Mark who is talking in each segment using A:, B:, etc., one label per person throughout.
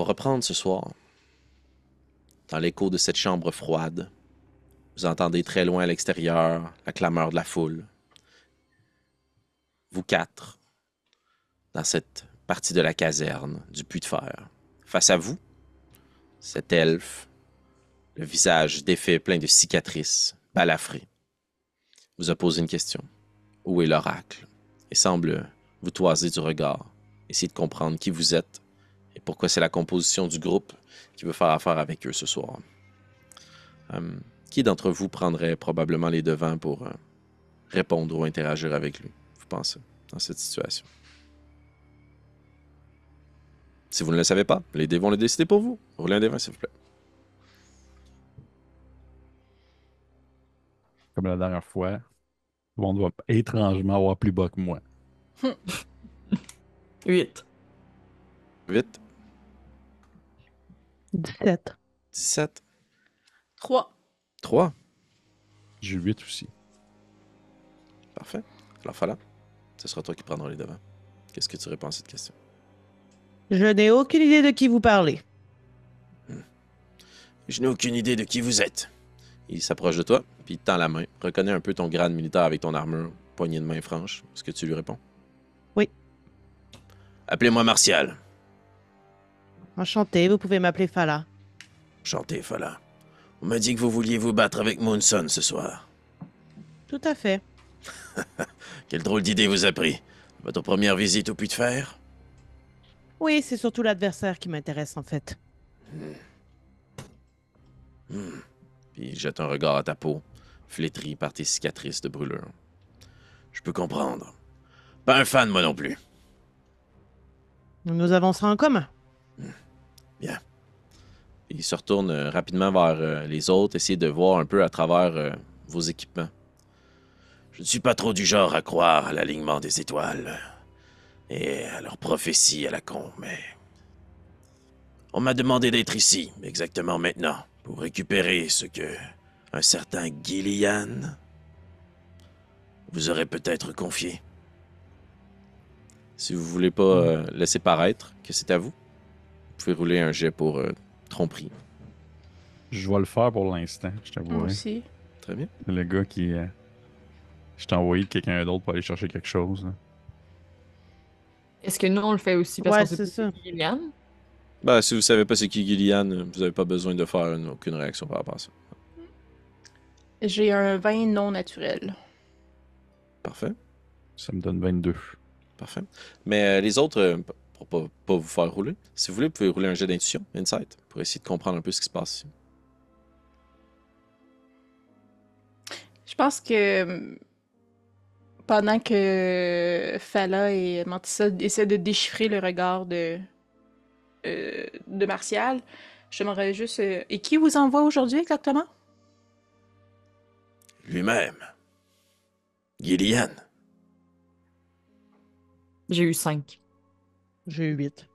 A: reprendre ce soir. Dans l'écho de cette chambre froide, vous entendez très loin à l'extérieur la clameur de la foule. Vous quatre, dans cette partie de la caserne du puits de fer. Face à vous, cet elfe, le visage défait plein de cicatrices, balafré, vous a posé une question. Où est l'oracle? Et semble vous toiser du regard. Essayez de comprendre qui vous êtes et pourquoi c'est la composition du groupe qui veut faire affaire avec eux ce soir. Qui d'entre vous prendrait probablement les devants pour répondre ou interagir avec lui, vous pensez, dans cette situation? Si vous ne le savez pas, les dés vont le décider pour vous. Roulez un des 20, s'il vous plaît.
B: Comme la dernière fois, le monde va étrangement avoir plus bas que moi.
C: 8.
A: 8,
D: 17.
A: 17,
C: 3.
A: 3.
B: J'ai 8 aussi.
A: Parfait. Alors, Fala, ce sera toi qui prendras les devants. Qu'est-ce que tu réponds à cette question?
D: Je n'ai aucune idée de qui vous parlez.
A: Je n'ai aucune idée de qui vous êtes. Il s'approche de toi, puis il te tend la main. Reconnais un peu ton grade militaire avec ton armure, poignée de main franche. Est-ce que tu lui réponds?
D: Oui.
A: Appelez-moi Martial.
D: Enchanté, vous pouvez m'appeler Fala.
A: Chantez, Fala. On m'a dit que vous vouliez vous battre avec Moonson ce soir.
D: Tout à fait.
A: Quelle drôle d'idée vous a pris. Votre première visite au puits de fer?
D: Oui, c'est surtout l'adversaire qui m'intéresse en fait.
A: Puis il jette un regard à ta peau, flétrie par tes cicatrices de brûlure. Je peux comprendre. Pas un fan, moi non plus.
D: Nous avancerons en commun.
A: Bien. Il se retourne rapidement vers les autres, essayer de voir un peu à travers vos équipements. Je ne suis pas trop du genre à croire à l'alignement des étoiles et à leurs prophéties à la con, mais... On m'a demandé d'être ici, exactement maintenant, pour récupérer ce que un certain Gillian vous aurait peut-être confié. Si vous voulez pas laisser paraître que c'est à vous, vous pouvez rouler un jet pour tromperie.
B: Je vais le faire pour l'instant, je
C: Moi
B: t'avoue.
C: aussi.
A: Très bien.
B: Le gars qui. Je t'ai envoyé quelqu'un d'autre pour aller chercher quelque chose. Là.
C: Est-ce que nous, on le fait aussi parce
D: Ouais,
C: qu'on sait
D: c'est
C: pas
D: ça.
C: c'est qui Liliane?
A: Ben, si vous savez pas c'est qui Gillian, vous n'avez pas besoin de faire aucune réaction par rapport à ça.
C: J'ai un vin non naturel.
A: Parfait.
B: Ça me donne 22.
A: Parfait. Mais les autres, pour pas vous faire rouler, si vous voulez, vous pouvez rouler un jet d'intuition, insight, pour essayer de comprendre un peu ce qui se passe ici.
C: Je pense que pendant que Fala et Mantissa essaient de déchiffrer le regard de Martial, je demanderais juste et qui vous envoie aujourd'hui exactement?
A: Lui-même. Gillian.
C: J'ai eu 5.
D: J'ai eu 8.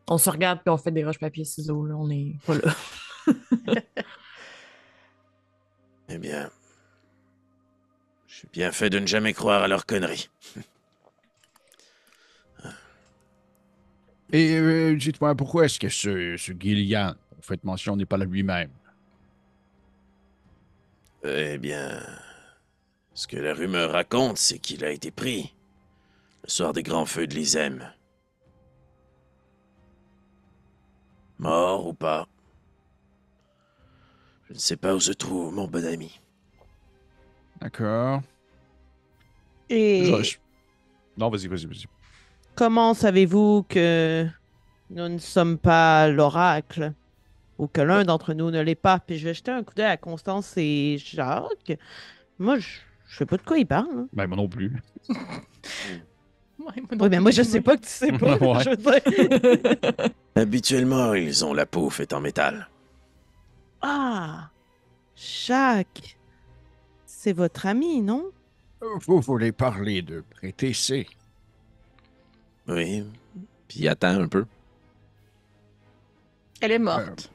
C: On se regarde puis on fait des roches-papier-ciseaux, là. On est pas là.
A: Eh bien, j'ai bien fait de ne jamais croire à leurs conneries.
E: Et dites-moi, pourquoi est-ce que ce Gillian, en fait mention, n'est pas là lui-même?
A: Eh bien, ce que la rumeur raconte, c'est qu'il a été pris le soir des grands feux de l'Isem. Mort ou pas, je ne sais pas où se trouve mon bon ami.
E: D'accord.
D: Et
B: Non, vas-y.
D: comment savez-vous que nous ne sommes pas l'oracle? Ou que l'un d'entre nous ne l'est pas? Puis je vais jeter un coup d'œil à Constance et Jacques. Moi, je sais pas de quoi ils parlent. Hein.
B: Ben, moi non plus.
C: Ouais,
D: Oui, mais moi, je sais pas que tu sais pas.
B: Ouais.
D: Je veux dire.
A: Habituellement, ils ont la peau faite en métal.
D: Ah! Jacques! C'est votre ami, non?
E: Vous voulez parler de Prétécé?
A: Oui, puis attends un peu.
C: Elle est morte.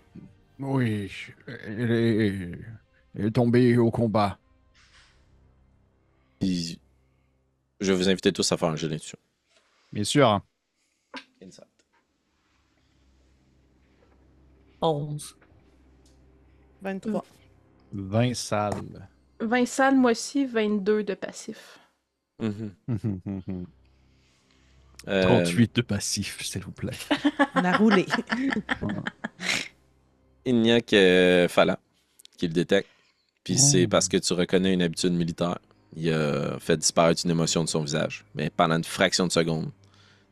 E: Oui, elle est tombée au combat.
A: Puis, je vais vous inviter tous à faire un jeu d'intuition.
B: Bien sûr. Hein.
A: Insight.
F: 11.
D: 23.
E: 20 salles.
C: 20 salles, moi aussi, 22 de passif.
A: Mhm.
E: 38 de passif, s'il vous plaît.
D: On a roulé.
A: Il n'y a que Fala qui le détecte. Puis c'est parce que tu reconnais une habitude militaire. Il a fait disparaître une émotion de son visage. Mais pendant une fraction de seconde,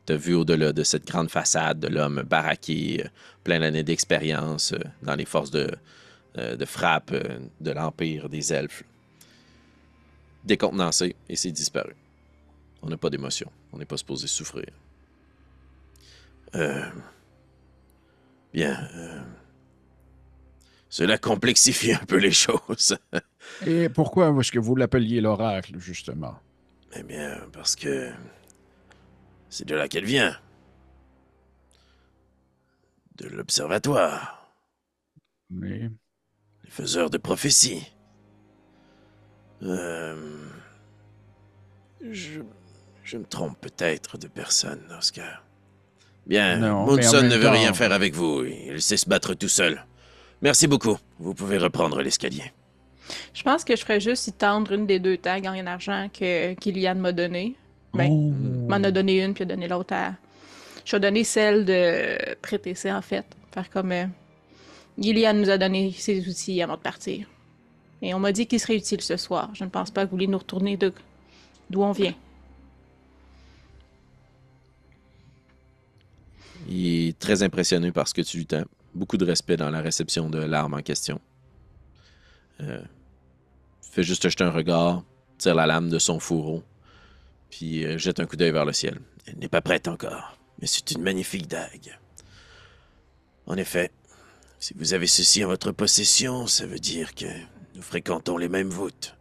A: tu as vu au-delà de cette grande façade de l'homme baraqué, plein d'années d'expérience dans les forces de frappe de l'Empire des Elfes. Décontenancé et c'est disparu. On n'a pas d'émotion. On n'est pas supposé souffrir. Bien. Cela complexifie un peu les choses.
E: Et pourquoi est-ce que vous l'appeliez l'oracle, justement?
A: Eh bien, parce que c'est de là qu'elle vient. De l'observatoire.
E: Mais
A: Les faiseurs de prophéties. Je me trompe peut-être de personne, Oscar. Bien,
E: Non, mais en
A: Monson
E: même
A: ne veut
E: temps-
A: rien faire avec vous. Il sait se battre tout seul. Merci beaucoup. Vous pouvez reprendre l'escalier.
C: Je pense que je ferais juste y tendre une des 2 tags en argent que Kylian m'a donné. Ben, m'en a donné une, puis a donné l'autre à... Je vais donner celle de Prétessé, en fait. Faire comme... Gillian nous a donné ses outils avant de partir. Et on m'a dit qu'il serait utile ce soir. Je ne pense pas que vous voulez nous retourner d'où on vient.
A: Il est très impressionné par ce que tu lui tends. Beaucoup de respect dans la réception de l'arme en question. Fait juste jeter un regard, tire la lame de son fourreau, puis jette un coup d'œil vers le ciel. Elle n'est pas prête encore, mais c'est une magnifique dague. En effet, si vous avez ceci en votre possession, ça veut dire que nous fréquentons les mêmes voûtes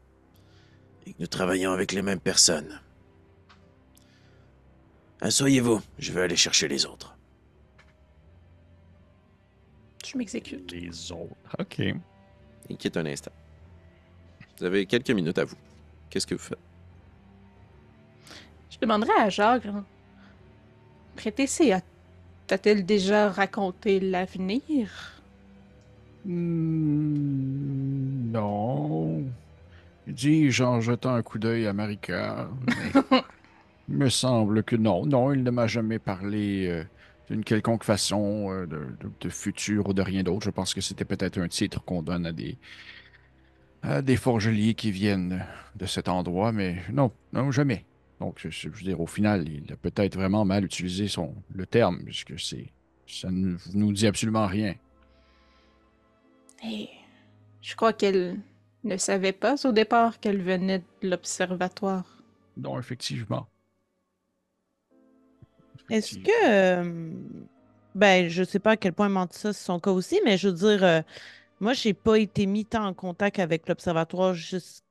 A: et que nous travaillons avec les mêmes personnes. Asseyez-vous, je vais aller chercher les autres.
C: Je m'exécute.
B: Les autres. OK.
A: Il quitte un instant. Vous avez quelques minutes à vous. Qu'est-ce que vous faites?
C: Je demanderais à Jacques, hein, Prétessé, t'a-t-elle déjà raconté l'avenir?
E: Non. Dis-je en jetant un coup d'œil à Marika. Mais il me semble que non. Non, il ne m'a jamais parlé d'une quelconque façon de futur ou de rien d'autre. Je pense que c'était peut-être un titre qu'on donne à des forgeliers qui viennent de cet endroit, mais non, non, jamais. Donc, je veux dire, au final, il a peut-être vraiment mal utilisé le terme, puisque ça ne nous dit absolument rien.
C: Et je crois qu'elle ne savait pas au départ qu'elle venait de l'observatoire.
E: Non, effectivement.
D: Est-ce que. Ben, je sais pas à quel point Mantissa, c'est son cas aussi, mais je veux dire, moi, j'ai pas été mis tant en contact avec l'Observatoire juste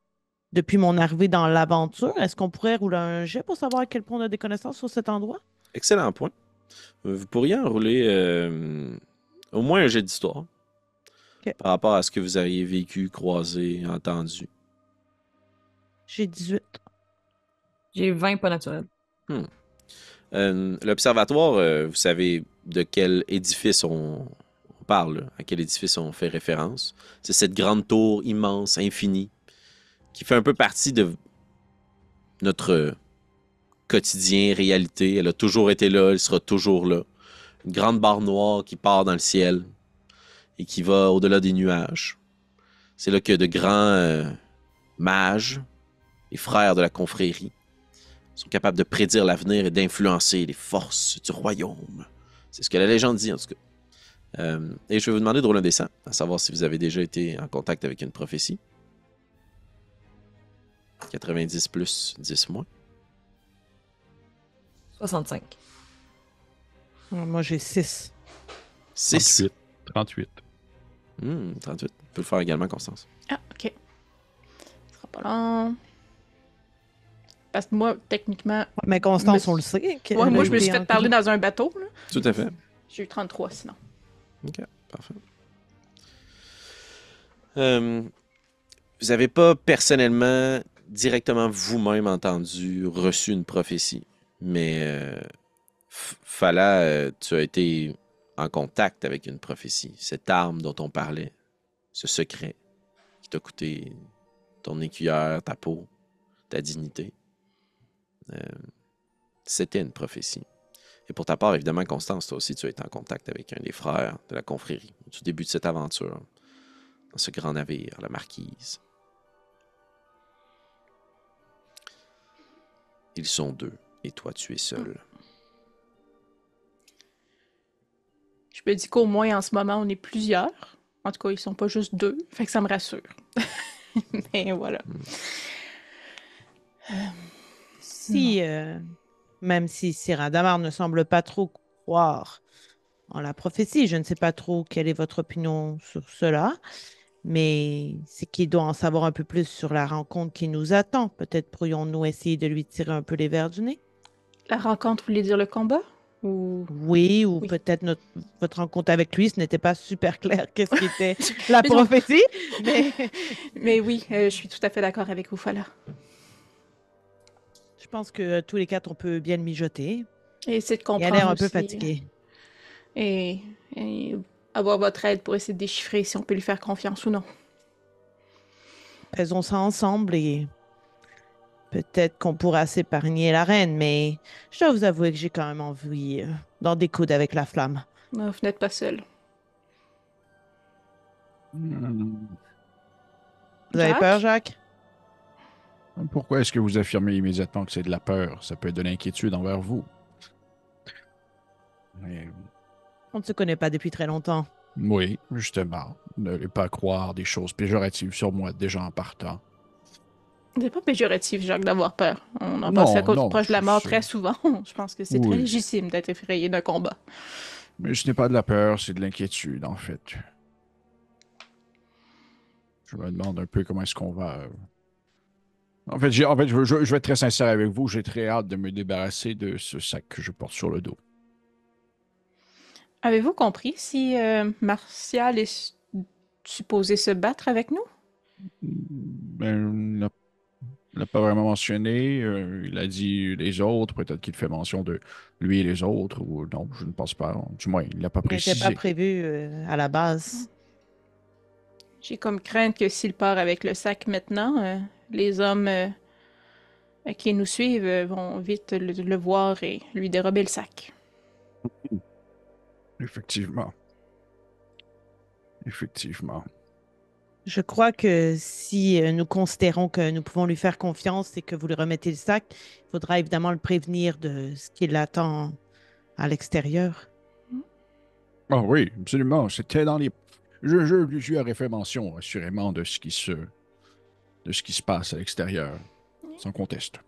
D: depuis mon arrivée dans l'aventure. Est-ce qu'on pourrait rouler un jet pour savoir à quel point on a des connaissances sur cet endroit?
A: Excellent point. Vous pourriez enrouler au moins un jet d'histoire
D: Ok.
A: par rapport à ce que vous auriez vécu, croisé, entendu.
D: J'ai 18.
F: J'ai 20 pas naturels.
A: L'observatoire, vous savez de quel édifice on parle, là, à quel édifice on fait référence. C'est cette grande tour immense, infinie, qui fait un peu partie de notre quotidien, réalité. Elle a toujours été là, elle sera toujours là. Une grande barre noire qui part dans le ciel et qui va au-delà des nuages. C'est là que de grands mages et frères de la confrérie sont capables de prédire l'avenir et d'influencer les forces du royaume. C'est ce que la légende dit, en tout cas. Et je vais vous demander de rouler un dessin, à savoir si vous avez déjà été en contact avec une prophétie. 90 plus 10 moins.
F: 65.
D: Moi, j'ai 6.
A: 6.
B: 38.
A: 38. Tu peux le faire également, Constance.
C: Ah, ok. Ce sera pas long. Parce que moi, techniquement...
D: Mais Constance,
C: Mais-
D: on le sait.
C: Ouais, moi, je me suis fait parler dans un bateau, là.
A: Tout à fait.
C: J'ai eu 33, sinon.
A: OK, parfait. Vous n'avez pas personnellement, directement vous-même entendu, reçu une prophétie, mais Fala, tu as été en contact avec une prophétie. Cette arme dont on parlait, ce secret qui t'a coûté ton écuyère, ta peau, ta dignité, c'était une prophétie. Et pour ta part, évidemment, Constance, toi aussi, tu as été en contact avec un des frères de la confrérie au tout début de cette aventure, dans ce grand navire, la Marquise. Ils sont 2, et toi, tu es seul.
C: Je me dis qu'au moins, en ce moment, on est plusieurs. En tout cas, ils sont pas juste 2, fait que ça me rassure. Mais voilà.
D: Si, même si Sir Adamar ne semble pas trop croire en la prophétie, je ne sais pas trop quelle est votre opinion sur cela, mais c'est qu'il doit en savoir un peu plus sur la rencontre qui nous attend. Peut-être pourrions-nous essayer de lui tirer un peu les verres du nez?
C: La rencontre, vous voulez dire le combat? Ou...
D: Oui, ou
C: Oui.
D: peut-être votre rencontre avec lui, ce n'était pas super clair qu'est-ce qui était la
C: Mais non.
D: prophétie, mais
C: Mais oui, je suis tout à fait d'accord avec vous, Fala.
D: je pense que tous les quatre, on peut bien le mijoter.
C: Et essayer de
D: Il a
C: comprendre
D: l'air un peu
C: aussi,
D: fatigué.
C: et avoir votre aide pour essayer de déchiffrer si on peut lui faire confiance ou non.
D: Faisons ça ensemble et peut-être qu'on pourra s'épargner la reine, mais je dois vous avouer que j'ai quand même envie d'en découdre avec la flamme.
C: Non, vous n'êtes pas seul.
E: Hmm.
D: Vous avez
C: Jacques?
D: peur, Jacques?
E: Pourquoi est-ce que vous affirmez immédiatement que c'est de la peur? Ça peut être de l'inquiétude envers vous. Mais,
D: On ne se connaît pas depuis très longtemps.
E: oui, justement. Ne pas croire des choses péjoratives sur moi déjà en partant.
C: C'est pas péjoratif, Jacques, d'avoir peur. On en
E: Non,
C: passe à cause
E: non,
C: proche de la
E: c'est
C: mort
E: ça.
C: très souvent. Je pense que c'est très
E: Oui.
C: légitime d'être effrayé d'un combat.
E: Mais ce n'est pas de la peur, c'est de l'inquiétude, en fait. Je me demande un peu comment est-ce qu'on va... En fait, je vais être très sincère avec vous. J'ai très hâte de me débarrasser de ce sac que je porte sur le dos.
C: Avez-vous compris si Martial est supposé se battre avec nous?
E: Ben, il n'a pas vraiment mentionné. Il a dit les autres. Peut-être qu'il fait mention de lui et les autres. Ou non, je ne pense pas. Du moins, il ne l'a pas
D: Il n'était pas
E: précisé.
D: prévu à la base.
C: J'ai comme crainte que s'il part avec le sac maintenant, les hommes qui nous suivent vont vite le voir et lui dérober le sac.
E: Effectivement. Effectivement.
D: Je crois que si nous considérons que nous pouvons lui faire confiance et que vous lui remettez le sac, il faudra évidemment le prévenir de ce qui l'attend à l'extérieur.
E: Ah oui, absolument. C'était dans les... Je lui aurais fait mention, assurément, de ce qui se passe à l'extérieur. Sans conteste.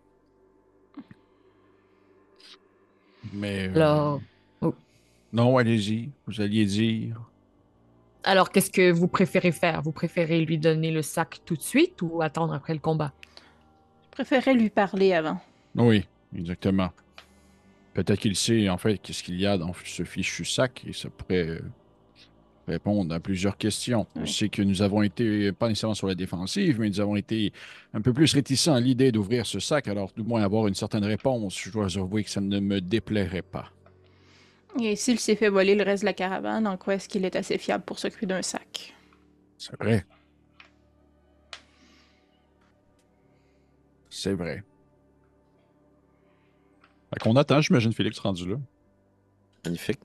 E: Mais...
F: Alors,
E: non, allez-y. Vous alliez dire...
F: alors qu'est-ce que vous préférez faire? Vous préférez lui donner le sac tout de suite ou attendre après le combat?
C: Je préférerais lui parler avant.
E: Oui, exactement. Peut-être qu'il sait, en fait, qu'est-ce qu'il y a dans ce fichu sac et ça pourrait répondre à plusieurs questions.
C: Oui.
E: Je sais que nous avons été, pas nécessairement sur la défensive, mais nous avons été un peu plus réticents à l'idée d'ouvrir ce sac, alors du moins avoir une certaine réponse. Je dois avouer que ça ne me déplairait pas.
C: Et s'il s'est fait voler le reste de la caravane, en quoi est-ce qu'il est assez fiable pour s'occuper d'un sac?
E: C'est vrai. C'est vrai.
B: Fait qu'on attend, j'imagine Félix rendu là.
A: Magnifique.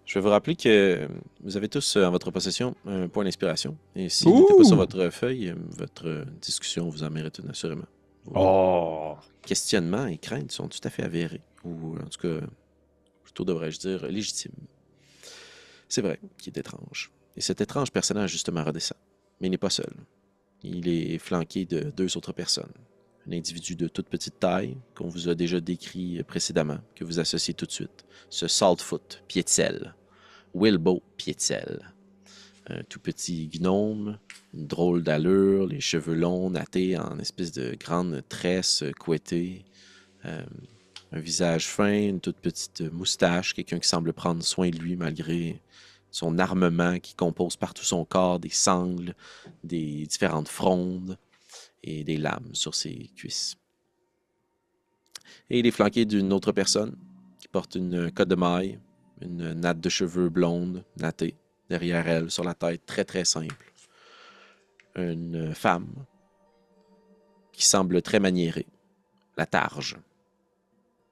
A: Je vais vous rappeler que vous avez tous en votre possession un point d'inspiration. Et s'il n'était pas sur votre feuille, votre discussion vous en mérite une, assurément. Vos
B: Oh!
A: questionnements et craintes sont tout à fait avérés. Ou en tout cas, plutôt devrais-je dire légitimes. C'est vrai qu'il est étrange. Et cet étrange personnage, justement, redescend. Mais il n'est pas seul. Il est flanqué de 2 autres personnes. Un individu de toute petite taille, qu'on vous a déjà décrit précédemment, que vous associez tout de suite. Ce Saltfoot, pied de sel. Wilbo, pied de sel. Un tout petit gnome, une drôle d'allure, les cheveux longs, nattés en espèce de grande tresse couettée. Un visage fin, une toute petite moustache, quelqu'un qui semble prendre soin de lui malgré son armement qui compose partout son corps, des sangles, des différentes frondes et des lames sur ses cuisses. Et il est flanqué d'une autre personne qui porte une cotte de maille, Une natte de cheveux blonde, nattée, derrière elle, sur la tête, très très simple. Une femme qui semble très maniérée, la Targe,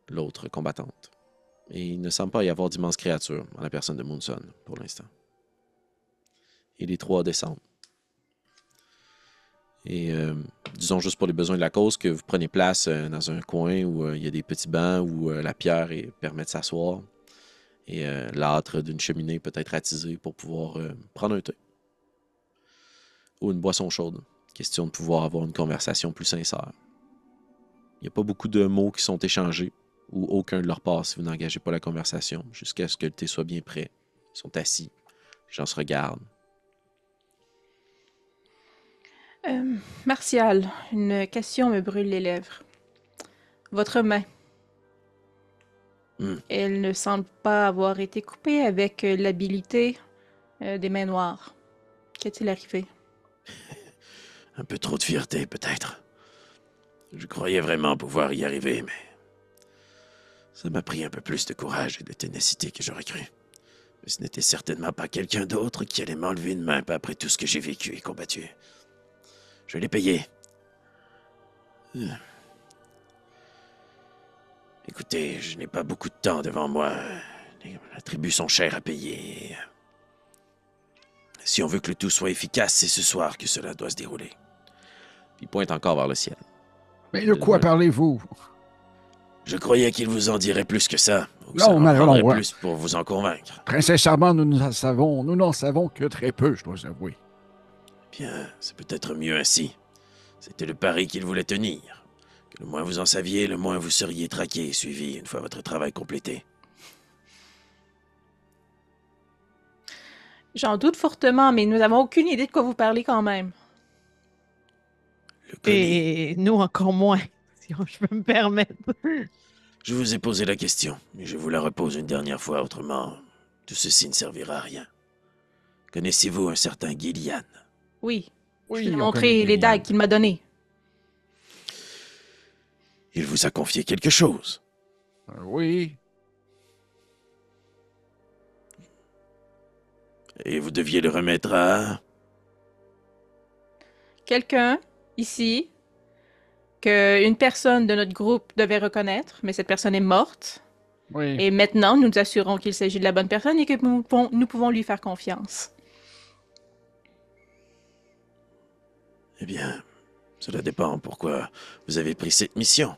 A: l'autre combattante. Et il ne semble pas y avoir d'immenses créatures en la personne de Moonson, pour l'instant. Et les trois descendent. Et disons juste pour les besoins de la cause que vous prenez place dans un coin où il y a des petits bancs où la pierre permet de s'asseoir. Et l'âtre d'une cheminée peut être attisé pour pouvoir prendre un thé. Ou une boisson chaude. Question de pouvoir avoir une conversation plus sincère. Il n'y a pas beaucoup de mots qui sont échangés, ou aucun de leur part si vous n'engagez pas la conversation, jusqu'à ce que le thé soit bien prêt. Ils sont assis, les gens se regardent.
C: Martial, une question me brûle les lèvres. Votre main. Elle ne semble pas avoir été coupée avec l'habilité des mains noires. Qu'est-il arrivé?
A: Un peu trop de fierté, peut-être. Je croyais vraiment pouvoir y arriver, mais ça m'a pris un peu plus de courage et de ténacité que j'aurais cru. Mais ce n'était certainement pas quelqu'un d'autre qui allait m'enlever une main après tout ce que j'ai vécu et combattu. Je l'ai payé. Écoutez, je n'ai pas beaucoup de temps devant moi. Les attributs sont chers à payer. Si on veut que le tout soit efficace, c'est ce soir que cela doit se dérouler. Il pointe encore vers le ciel.
E: Mais de quoi parlez-vous?
A: Je croyais qu'il vous en dirait plus que ça. Ou
E: Non,
A: ça en
E: mais
A: prendrait
E: non,
A: plus pour vous en convaincre.
E: Très sincèrement, nous n'en savons que très peu, je dois avouer.
A: Bien, c'est peut-être mieux ainsi. C'était le pari qu'il voulait tenir. Que le moins vous en saviez, le moins vous seriez traqué et suivi une fois votre travail complété.
C: J'en doute fortement, mais nous n'avons aucune idée de quoi vous parlez quand même.
A: Le collier.
D: Et nous encore moins, si je peux me permettre.
A: Je vous ai posé la question, mais je vous la repose une dernière fois, autrement, tout ceci ne servira à rien. Connaissez-vous un certain Gillian?
C: Oui.
E: Oui,
C: Je lui ai
E: on
C: montré
E: connaît
C: les
E: Gillian.
C: dagues qu'il m'a données.
A: Il vous a confié quelque chose.
E: Oui.
A: Et vous deviez le remettre à...
C: Quelqu'un, ici, qu'une personne de notre groupe devait reconnaître, mais cette personne est morte.
E: Oui.
C: Et maintenant, nous nous assurons qu'il s'agit de la bonne personne et que nous pouvons lui faire confiance.
A: Eh bien, cela dépend pourquoi vous avez pris cette mission.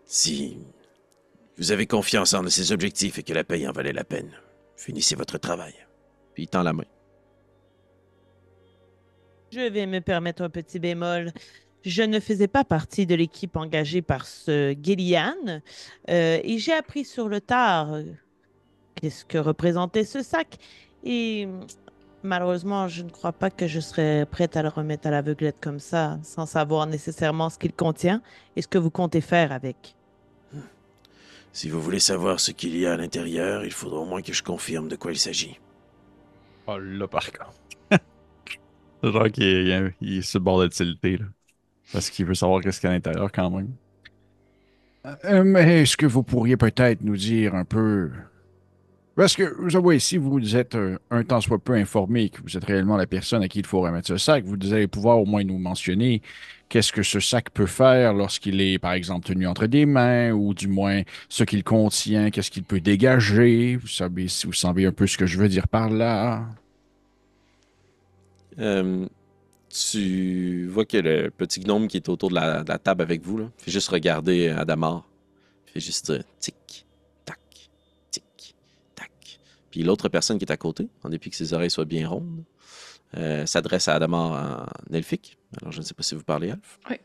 A: Si vous avez confiance en ses objectifs et que la paye en valait la peine, finissez votre travail. Puis il tend la main.
D: Je vais me permettre un petit bémol. Je ne faisais pas partie de l'équipe engagée par ce Gillian et j'ai appris sur le tard qu'est-ce que représentait ce sac. Et malheureusement, je ne crois pas que je serais prête à le remettre à l'aveuglette comme ça, sans savoir nécessairement ce qu'il contient et ce que vous comptez faire avec.
A: Si vous voulez savoir ce qu'il y a à l'intérieur, il faudra au moins que je confirme de quoi il s'agit.
B: Oh là, par contre. C'est genre qu'il est sur le bord de tilter, là. Parce qu'il veut savoir qu'est-ce qu'il y a à l'intérieur quand même.
E: Mais est-ce que vous pourriez peut-être nous dire un peu... Parce que, vous savez, si vous êtes un tant soit peu informé, que vous êtes réellement la personne à qui il faut remettre ce sac, vous allez pouvoir au moins nous mentionner qu'est-ce que ce sac peut faire lorsqu'il est, par exemple, tenu entre des mains, ou du moins ce qu'il contient, qu'est-ce qu'il peut dégager. Vous savez, si vous savez un peu ce que je veux dire par là.
A: Tu vois que le petit gnome qui est autour de la table avec vous, là, fait juste regarder Adamar. Il fait juste tic, tac, tic, tac. Puis l'autre personne qui est à côté, en dépit que ses oreilles soient bien rondes, s'adresse à Adamar en elfique. Alors je ne sais pas si vous parlez elfe.
C: Oui.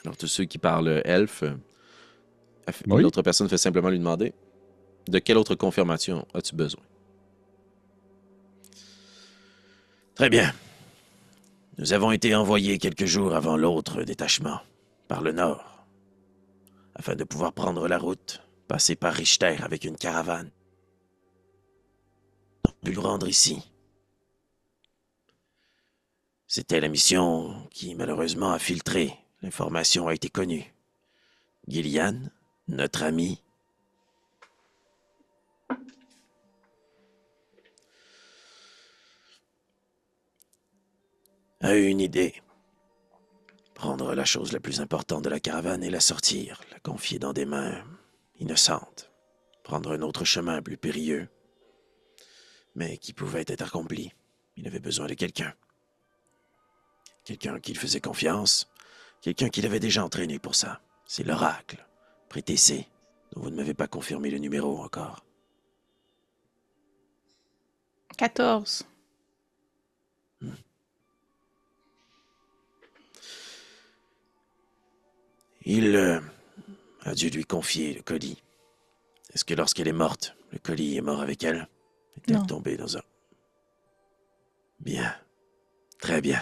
A: Alors tous ceux qui parlent elfe,
B: Oui.
A: l'autre personne fait simplement lui demander de quelle autre confirmation as-tu besoin? Très bien. Nous avons été envoyés quelques jours avant l'autre détachement, par le nord, afin de pouvoir prendre la route, passer par Richter avec une caravane. On a pu nous rendre ici. C'était la mission qui, malheureusement, a filtré. L'information a été connue. Gillian, notre ami, a eu une idée. Prendre la chose la plus importante de la caravane et la sortir, la confier dans des mains innocentes. Prendre un autre chemin plus périlleux, mais qui pouvait être accompli. Il avait besoin de quelqu'un. Quelqu'un qui lui faisait confiance, quelqu'un qui l'avait déjà entraîné pour ça. C'est l'oracle, Prétécé, dont vous ne m'avez pas confirmé le numéro encore.
C: 14.
A: Il a dû lui confier le colis. Est-ce que lorsqu'elle est morte, le colis est mort avec elle? Est-elle
C: Non.
A: tombée dans un... Bien. Très bien.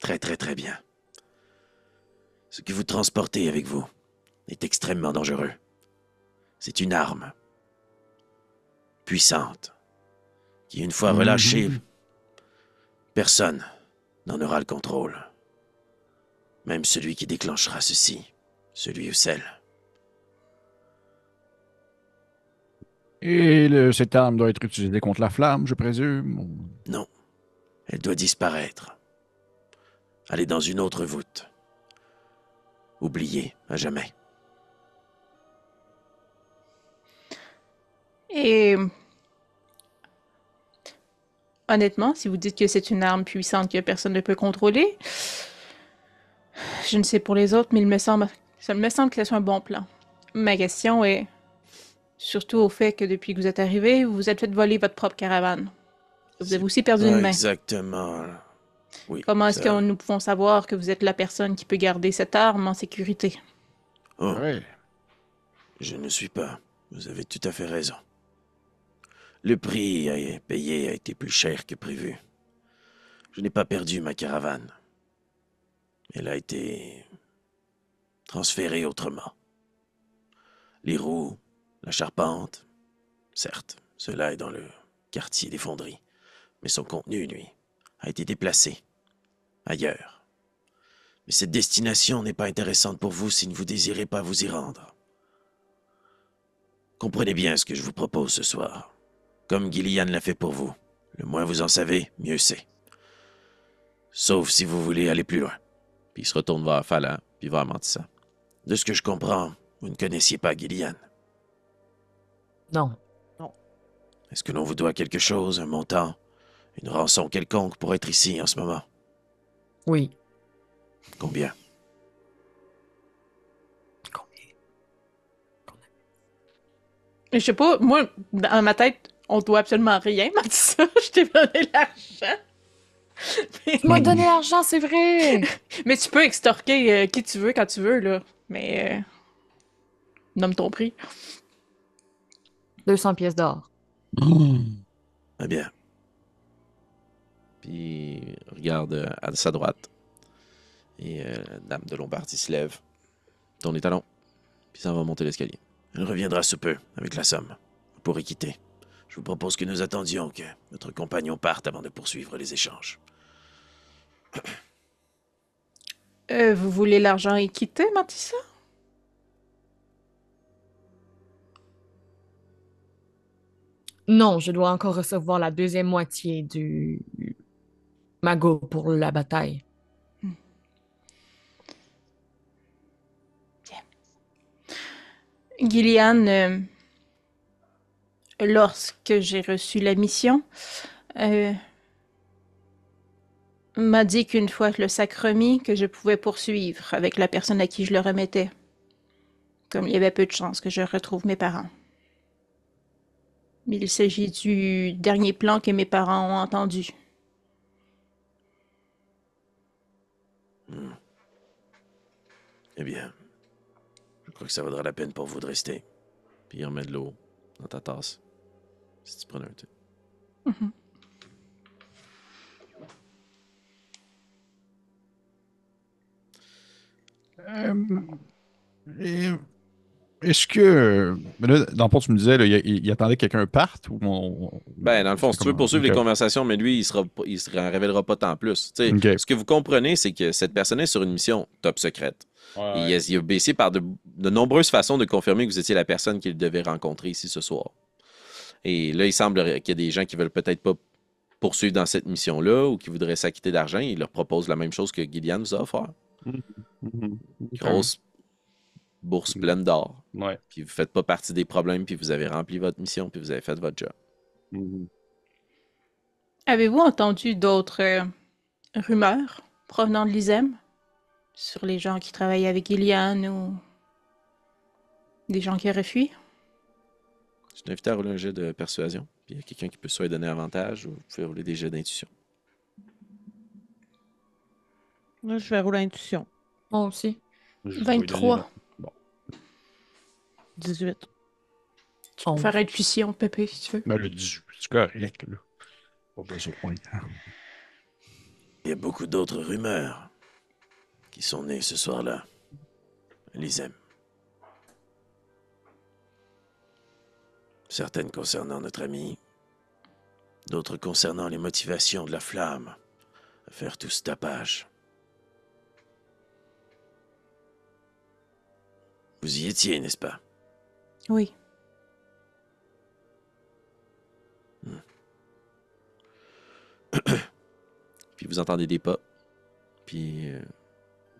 A: Très, très, très bien. Ce que vous transportez avec vous est extrêmement dangereux. C'est une arme puissante qui, une fois relâchée, personne n'en aura le contrôle. Même celui qui déclenchera ceci, celui ou celle.
E: Et cette arme doit être utilisée contre la flamme, je présume.
A: Non, elle doit disparaître. Aller dans une autre voûte. Oubliée à jamais.
C: Et honnêtement, si vous dites que c'est une arme puissante que personne ne peut contrôler, je ne sais pour les autres, mais ça me semble que c'est un bon plan. Ma question est surtout au fait que depuis que vous êtes arrivé, vous vous êtes fait voler votre propre caravane. Vous avez aussi perdu une main.
A: Exactement. Oui,
C: Comment est-ce
A: ça-
C: que nous pouvons savoir que vous êtes la personne qui peut garder cette arme en sécurité?
A: Oh,
E: Ouais.
A: je ne suis pas. Vous avez tout à fait raison. Le prix payé a été plus cher que prévu. Je n'ai pas perdu ma caravane. Elle a été transférée autrement. Les roues, la charpente, certes, cela est dans le quartier des fonderies, mais son contenu, lui, a été déplacé ailleurs. Mais cette destination n'est pas intéressante pour vous si vous ne désirez pas vous y rendre. Comprenez bien ce que je vous propose ce soir. Comme Gillian l'a fait pour vous. Le moins vous en savez, mieux c'est. Sauf si vous voulez aller plus loin. Puis il se retourne vers Falan, puis vers Mantissa. De ce que je comprends, vous ne connaissiez pas Gillian.
F: Non.
A: Est-ce que l'on vous doit quelque chose, un montant, une rançon quelconque pour être ici en ce moment?
F: Oui.
A: Combien?
C: Je sais pas, moi, dans ma tête, on doit absolument rien, m'a dit ça. Je t'ai donné l'argent. Mais,
F: Tu m'as donné l'argent, c'est vrai!
C: mais tu peux extorquer qui tu veux quand tu veux, là. Mais nomme ton prix.
F: 200 pièces d'or.
A: Très bien. Puis regarde à sa droite. Et la dame de Lombardie se lève, tourne les talons, puis s'en va monter l'escalier. Elle reviendra sous peu avec la somme. Vous pourrez quitter. Je vous propose que nous attendions que notre compagnon parte avant de poursuivre les échanges.
C: Vous voulez l'argent et quitter, Mantissa?
F: Non, je dois encore recevoir la deuxième moitié du magot pour la bataille.
C: Gillian, lorsque j'ai reçu la mission, m'a dit qu'une fois que le sac remis, que je pouvais poursuivre avec la personne à qui je le remettais. Comme il y avait peu de chances que je retrouve mes parents. Il s'agit du dernier plan que mes parents ont entendu.
A: Eh bien, je crois que ça vaudra la peine pour vous de rester. Puis il remet de l'eau dans ta tasse. Si tu prenais un thé.
E: Et est-ce que. Mais là, dans le fond, tu me disais, là, il attendait que quelqu'un parte ou
A: Ben, dans le fond, si tu veux poursuivre les conversations, mais lui, il se révélera pas tant plus. Tu sais,
E: Ok.
A: ce que vous comprenez, c'est que cette personne est sur une mission top secrète. Et il a essayé par de nombreuses façons de confirmer que vous étiez la personne qu'il devait rencontrer ici ce soir. Et là, il semble qu'il y a des gens qui veulent peut-être pas poursuivre dans cette mission-là ou qui voudraient s'acquitter d'argent, il leur propose la même chose que Gillian vous a offert. Grosse bourse pleine d'or.
B: Ouais.
A: Puis vous faites pas partie des problèmes, puis vous avez rempli votre mission, puis vous avez fait votre job.
C: Avez-vous entendu d'autres rumeurs provenant de l'ISEM sur les gens qui travaillent avec Gillian ou des gens qui auraient fui?
A: Je t'invite à rouler un jet de persuasion. Puis il y a quelqu'un qui peut soit donner avantage ou vous pouvez rouler des jets d'intuition.
D: Là, je vais rouler intuition.
F: Moi aussi.
C: 23.
D: 18.
C: Tu peux faire intuition, Pépé, si tu veux.
E: Ben, le 18, c'est correct, là. Pas besoin.
A: Il y a beaucoup d'autres rumeurs qui sont nées ce soir-là. L'ISEM. Certaines concernant notre ami, d'autres concernant les motivations de la flamme à faire tout ce tapage. Vous y étiez, n'est-ce pas?
C: Oui.
A: Puis vous entendez des pas. Puis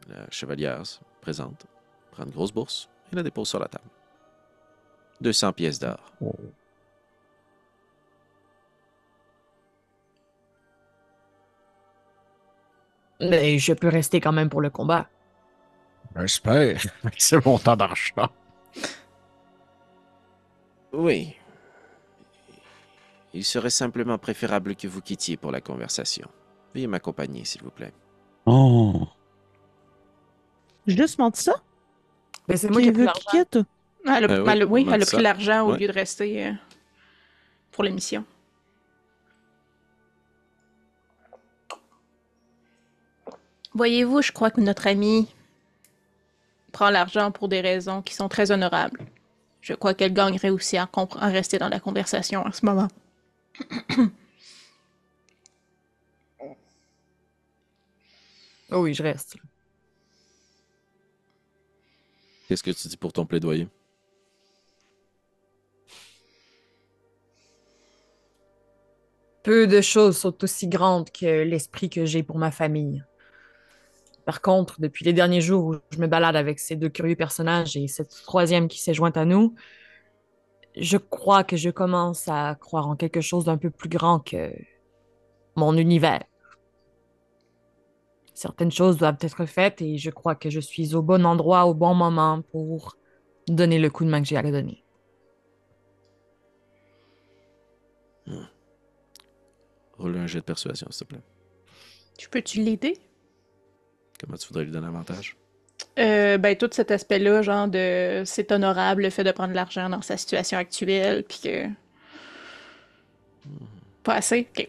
A: la chevalière se présente, prend une grosse bourse et la dépose sur la table. 200 pièces d'or.
F: Mais je peux rester quand même pour le combat.
E: J'espère. C'est mon temps d'argent.
A: Oui. Il serait simplement préférable que vous quittiez pour la conversation. Veuillez m'accompagner, s'il vous plaît.
B: Oh.
D: J'ai juste menti ça?
F: Mais c'est moi qui
D: Qui
F: ai pris
D: veut
F: l'argent.
D: qu'il quitte?
C: Oui,
A: on a
C: elle a
A: dit
C: pris
A: ça.
C: l'argent au
A: Ouais.
C: lieu de rester pour la mission. Voyez-vous, je crois que notre ami prend l'argent pour des raisons qui sont très honorables. Je crois qu'elle gagnerait aussi à rester dans la conversation en ce moment.
F: Oh oui, je reste.
A: Qu'est-ce que tu dis pour ton plaidoyer?
F: Peu de choses sont aussi grandes que l'esprit que j'ai pour ma famille. Par contre, depuis les derniers jours où je me balade avec ces deux curieux personnages et cette troisième qui s'est jointe à nous, je crois que je commence à croire en quelque chose d'un peu plus grand que mon univers. Certaines choses doivent être faites et je crois que je suis au bon endroit au bon moment pour donner le coup de main que j'ai à le donner.
A: Roule un jet de persuasion, s'il te plaît.
C: Tu peux-tu l'aider?
A: Comment tu voudrais lui donner avantage?
C: Ben, tout cet aspect-là, genre de c'est honorable le fait de prendre l'argent dans sa situation actuelle, puis que. Pas assez? Ok.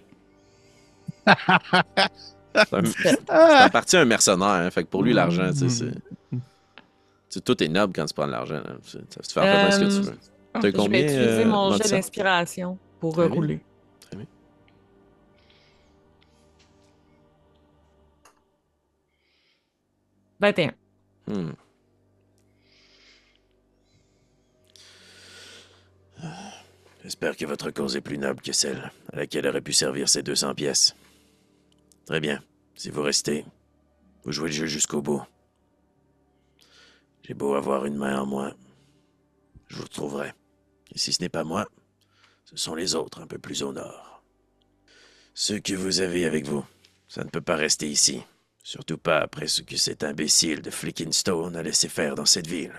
A: C'est en partie un mercenaire, hein, fait que pour lui, l'argent, tu sais, tout est noble quand tu prends de l'argent. Là. Tu fais en fait ce que tu veux. T'as
F: Je
A: combien,
F: vais utiliser mon jet
A: Mantissa?
F: d'inspiration pour
A: Très bien.
F: rouler.
A: Très bien.
F: « 21.
A: Hmm. J'espère que votre cause est plus noble que celle à laquelle auraient pu servir ces 200 pièces. Très bien. Si vous restez, vous jouez le jeu jusqu'au bout. J'ai beau avoir une main en moi, je vous retrouverai. Et si ce n'est pas moi, ce sont les autres un peu plus au nord. Ceux que vous avez avec vous, ça ne peut pas rester ici. Surtout pas après ce que cet imbécile de Flickenstone a laissé faire dans cette ville.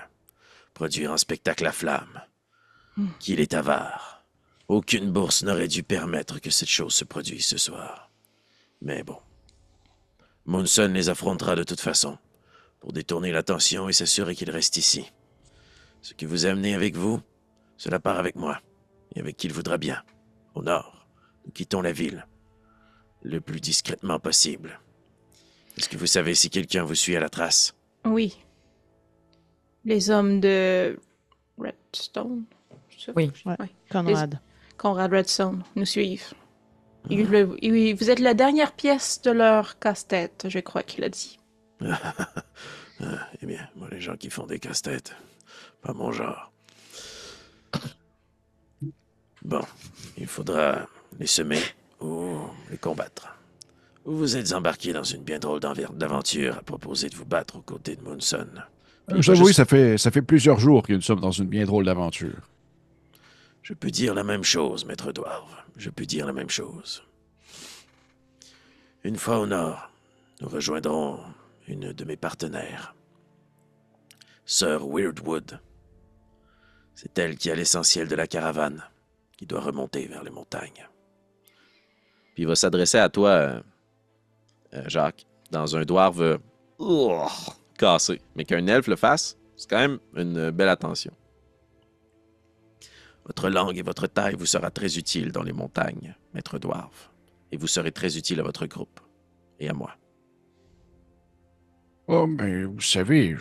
A: Produire un spectacle à flamme. Qu'il est avare. Aucune bourse n'aurait dû permettre que cette chose se produise ce soir. Mais bon. Munson les affrontera de toute façon, pour détourner l'attention et s'assurer qu'il reste ici. Ce que vous amenez avec vous, cela part avec moi, et avec qui il voudra bien. Au nord, nous quittons la ville, le plus discrètement possible. Est-ce que vous savez si quelqu'un vous suit à la trace?
C: Oui. Les hommes de Redstone. c'est ça?
F: Oui.
D: Ouais.
C: Ouais.
D: Conrad.
C: Conrad Redstone nous suivent. Vous êtes la dernière pièce de leur casse-tête, je crois qu'il a dit.
A: Eh bien, moi, les gens qui font des casse-têtes, pas mon genre. Bon, il faudra les semer ou les combattre. Vous vous êtes embarqué dans une bien drôle d'aventure à proposer de vous battre aux côtés de Moonson. Puis
E: J'avoue, ça fait plusieurs jours que nous sommes dans une bien drôle d'aventure.
A: Je peux dire la même chose, maître Dwarf. Je peux dire la même chose. Une fois au nord, nous rejoindrons une de mes partenaires, Sœur Weirdwood. C'est elle qui a l'essentiel de la caravane, qui doit remonter vers les montagnes. Puis il va s'adresser à toi, Jacques, dans un dwarf cassé. Mais qu'un elfe le fasse, c'est quand même une belle attention. Votre langue et votre taille vous sera très utile dans les montagnes, maître dwarf. Et vous serez très utile à votre groupe. Et à moi.
E: Oh, mais vous savez,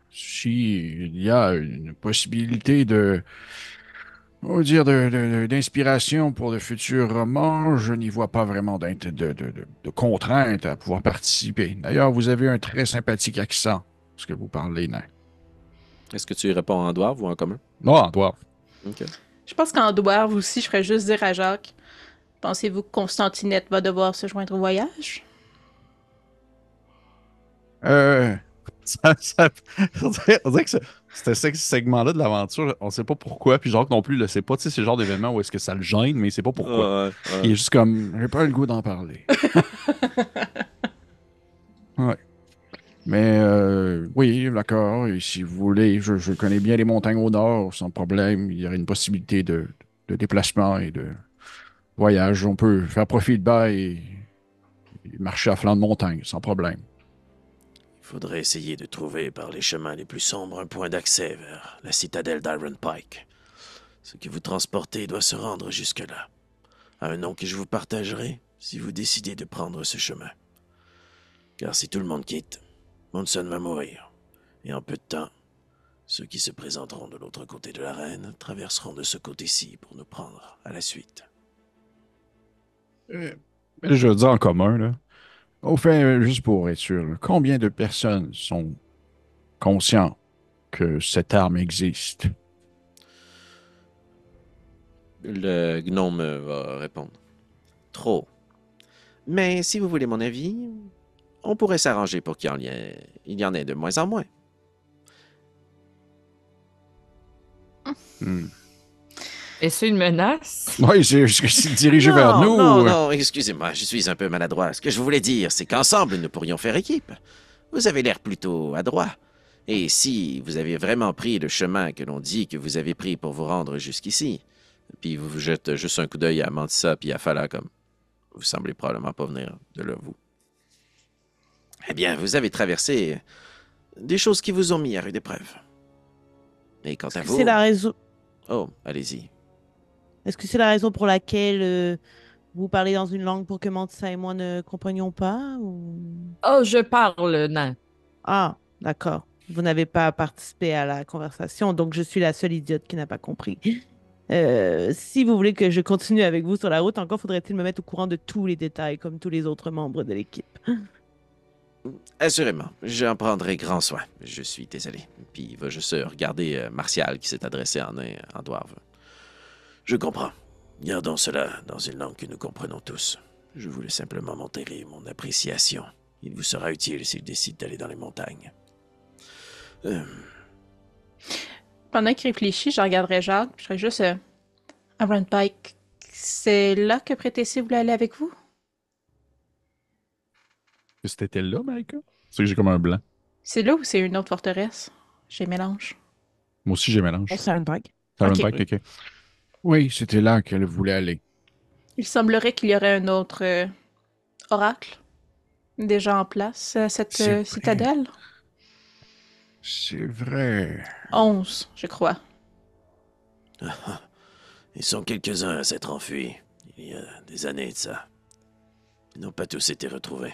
E: s'il y a une possibilité on va dire, d'inspiration pour de futurs romans, je n'y vois pas vraiment de contrainte à pouvoir participer. D'ailleurs, vous avez un très sympathique accent, ce que vous parlez, nain.
A: Est-ce que tu y réponds en dwarf ou en commun?
E: Non, en dwarf.
A: OK.
C: Je pense qu'en dwarf aussi, je ferais juste dire à Jacques, pensez-vous que Constantinette va devoir se joindre au voyage?
B: On dirait que ce segment-là de l'aventure, on sait pas pourquoi, puis Jacques non plus le sait pas. Tu sais, c'est le genre d'événement où est-ce que ça le gêne, mais il sait pas pourquoi.
E: Il est juste comme, j'ai pas le goût d'en parler. Ouais. Mais oui, d'accord. Et si vous voulez, je connais bien les montagnes au nord, sans problème. Il y aurait une possibilité de déplacement et de voyage. On peut faire profil de bas et marcher à flanc de montagne, sans problème.
A: Il faudrait essayer de trouver par les chemins les plus sombres un point d'accès vers la citadelle d'Iron Pike. Ce que vous transportez doit se rendre jusque-là, à un nom que je vous partagerai si vous décidez de prendre ce chemin. Car si tout le monde quitte, Monson va mourir. Et en peu de temps, ceux qui se présenteront de l'autre côté de l'arène traverseront de ce côté-ci pour nous prendre à la suite.
E: Mais je veux dire en commun, là. Au fait, juste pour être sûr, là, combien de personnes sont conscientes que cette arme existe?
A: Le gnome va répondre. Trop. Mais si vous voulez mon avis, on pourrait s'arranger pour qu'il y en ait de moins en moins.
F: Est-ce une menace?
E: Oui, c'est dirigé vers nous.
A: Non, excusez-moi, je suis un peu maladroit. Ce que je voulais dire, c'est qu'ensemble, nous pourrions faire équipe. Vous avez l'air plutôt adroit. Et si vous avez vraiment pris le chemin que l'on dit que vous avez pris pour vous rendre jusqu'ici, puis vous jetez juste un coup d'œil à Mantissa puis à Fala comme vous semblez probablement pas venir de là, vous. Eh bien, vous avez traversé des choses qui vous ont mis à rude épreuve. Et quant à vous...
D: C'est la raison.
A: Oh, allez-y.
D: Est-ce que c'est la raison pour laquelle vous parlez dans une langue pour que Mantissa et moi ne comprenions pas ou...
F: Oh, je parle nain.
D: Ah, d'accord. Vous n'avez pas participé à la conversation, donc je suis la seule idiote qui n'a pas compris. Si vous voulez que je continue avec vous sur la route, encore faudrait-il me mettre au courant de tous les détails, comme tous les autres membres de l'équipe.
A: Assurément, j'en prendrai grand soin. Je suis désolé. Puis il va juste regarder Martial qui s'est adressé en dwarf. Je comprends. Gardons cela dans une langue que nous comprenons tous. Je voulais simplement montrer mon appréciation. Il vous sera utile s'il décide d'aller dans les montagnes.
C: Pendant qu'il réfléchit, je regarderais Jacques, puis je serais juste... Iron Pike, c'est là que Prétessé voulait aller avec vous?
B: C'était là, Maïka? C'est que j'ai comme un blanc.
C: C'est là ou c'est une autre forteresse? J'ai mélange.
B: Moi aussi, j'ai mélange.
D: C'est un bague.
B: Iron
C: Ok.
B: Pike, ok.
E: Oui, c'était là qu'elle voulait aller.
C: Il semblerait qu'il y aurait un autre oracle déjà en place à cette
E: C'est vrai.
C: citadelle.
E: C'est vrai.
C: 11, je crois.
A: Ils sont quelques-uns à s'être enfuis. Il y a des années de ça. Ils n'ont pas tous été retrouvés.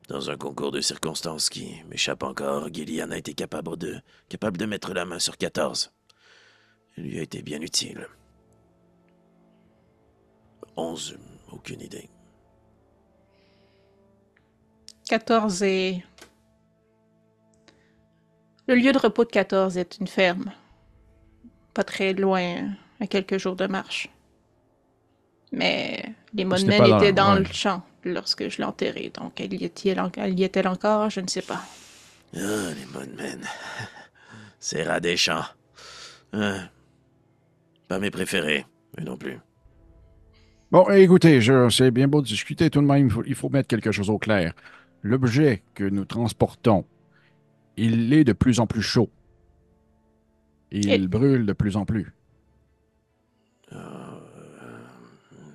A: Dans un concours de circonstances qui m'échappe encore, Gillian a été capable de mettre la main sur 14. Il lui a été bien utile. 11, aucune idée.
C: 14 est... Le lieu de repos de 14 est une ferme. Pas très loin, à quelques jours de marche. Mais les
B: C'était
C: Moonmen
B: pas dans-
C: étaient dans
B: ouais.
C: le champ lorsque je l'ai enterré. Donc, elle y est-elle encore? Je ne sais pas.
A: Ah, les Moonmen. C'est rat des champs. Ah, pas mes préférés, eux non plus.
E: Bon, écoutez, c'est bien beau de discuter, tout de même, il faut mettre quelque chose au clair. L'objet que nous transportons, il est de plus en plus chaud.
C: Et-
E: Il brûle de plus en plus.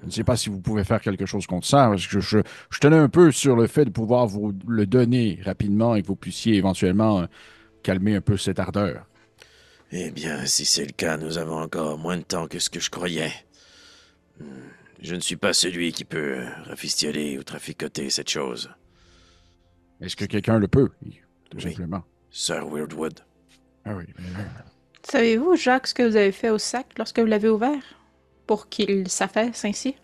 E: Je ne sais pas si vous pouvez faire quelque chose contre ça, parce que je tenais un peu sur le fait de pouvoir vous le donner rapidement et que vous puissiez éventuellement calmer un peu cette ardeur.
A: Eh bien, si c'est le cas, nous avons encore moins de temps que ce que je croyais. Je ne suis pas celui qui peut rafistioler ou traficoter cette chose.
E: Est-ce que quelqu'un le peut, tout
A: Oui.
E: simplement?
A: Sir Weirdwood.
E: Ah oui, mais
C: Savez-vous, Jacques, ce que vous avez fait au sac lorsque vous l'avez ouvert? Pour qu'il s'affaisse ainsi?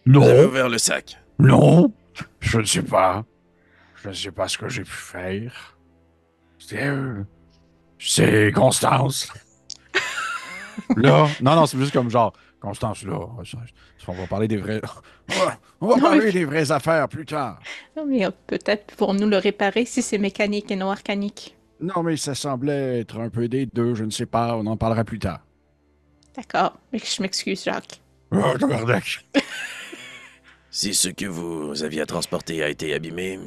A: Vous avez
E: non,
A: ouvert le sac.
E: non, je ne sais pas. Je ne sais pas ce que j'ai pu faire. C'est Constance. Là, non, c'est juste comme genre, Constance, là, on va parler des vrais, on va
C: Non,
E: parler
C: mais-
E: des vraies affaires plus tard.
C: Non, mais peut-être pour nous le réparer si c'est mécanique et non arcanique.
E: Non, mais ça semblait être un peu des deux, je ne sais pas, on en parlera plus tard.
C: D'accord, mais je m'excuse, Jacques.
E: Oh, tabarnak.
A: Si ce que vous aviez à transporter a été abîmé,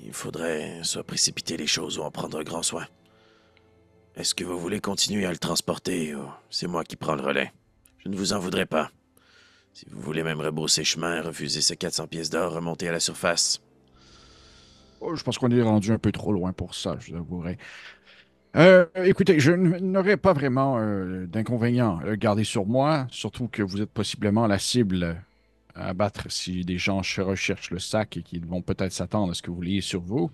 A: il faudrait soit précipiter les choses ou en prendre grand soin. Est-ce que vous voulez continuer à le transporter ou c'est moi qui prends le relais? Je ne vous en voudrais pas. Si vous voulez même rebrousser chemin, refuser ces 400 pièces d'or, remonter à la surface.
E: Oh, je pense qu'on est rendu un peu trop loin pour ça, je vous avouerai. Écoutez, je n'aurais pas vraiment d'inconvénient à le garder sur moi, surtout que vous êtes possiblement la cible à abattre si des gens recherchent le sac et qu'ils vont peut-être s'attendre à ce que vous l'ayez sur vous.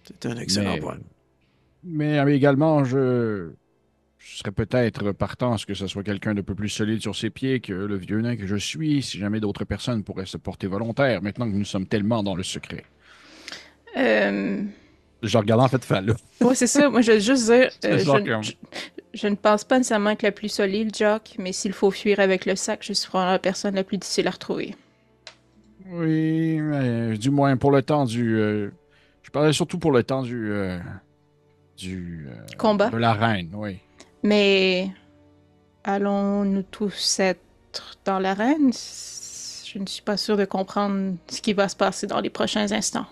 A: C'est un excellent
E: Mais,
A: point.
E: mais également, je serais peut-être partant à ce que ce soit quelqu'un de peu plus solide sur ses pieds que le vieux nain que je suis, si jamais d'autres personnes pourraient se porter volontaires, maintenant que nous sommes tellement dans le secret.
C: Euh...
E: Je regarde en fait Fall.
C: Ouais, c'est ça. Moi, je veux juste dire,
E: C'est genre comme-
C: je ne pense pas nécessairement être la plus solide, Jacques, mais s'il faut fuir avec le sac, je suis probablement la personne la plus difficile à retrouver.
E: Oui, mais du moins pour le temps je parlais surtout pour le temps
C: Combat.
E: de la reine, oui.
C: Mais allons-nous tous être dans l'arène? Je ne suis pas sûre de comprendre ce qui va se passer dans les prochains instants.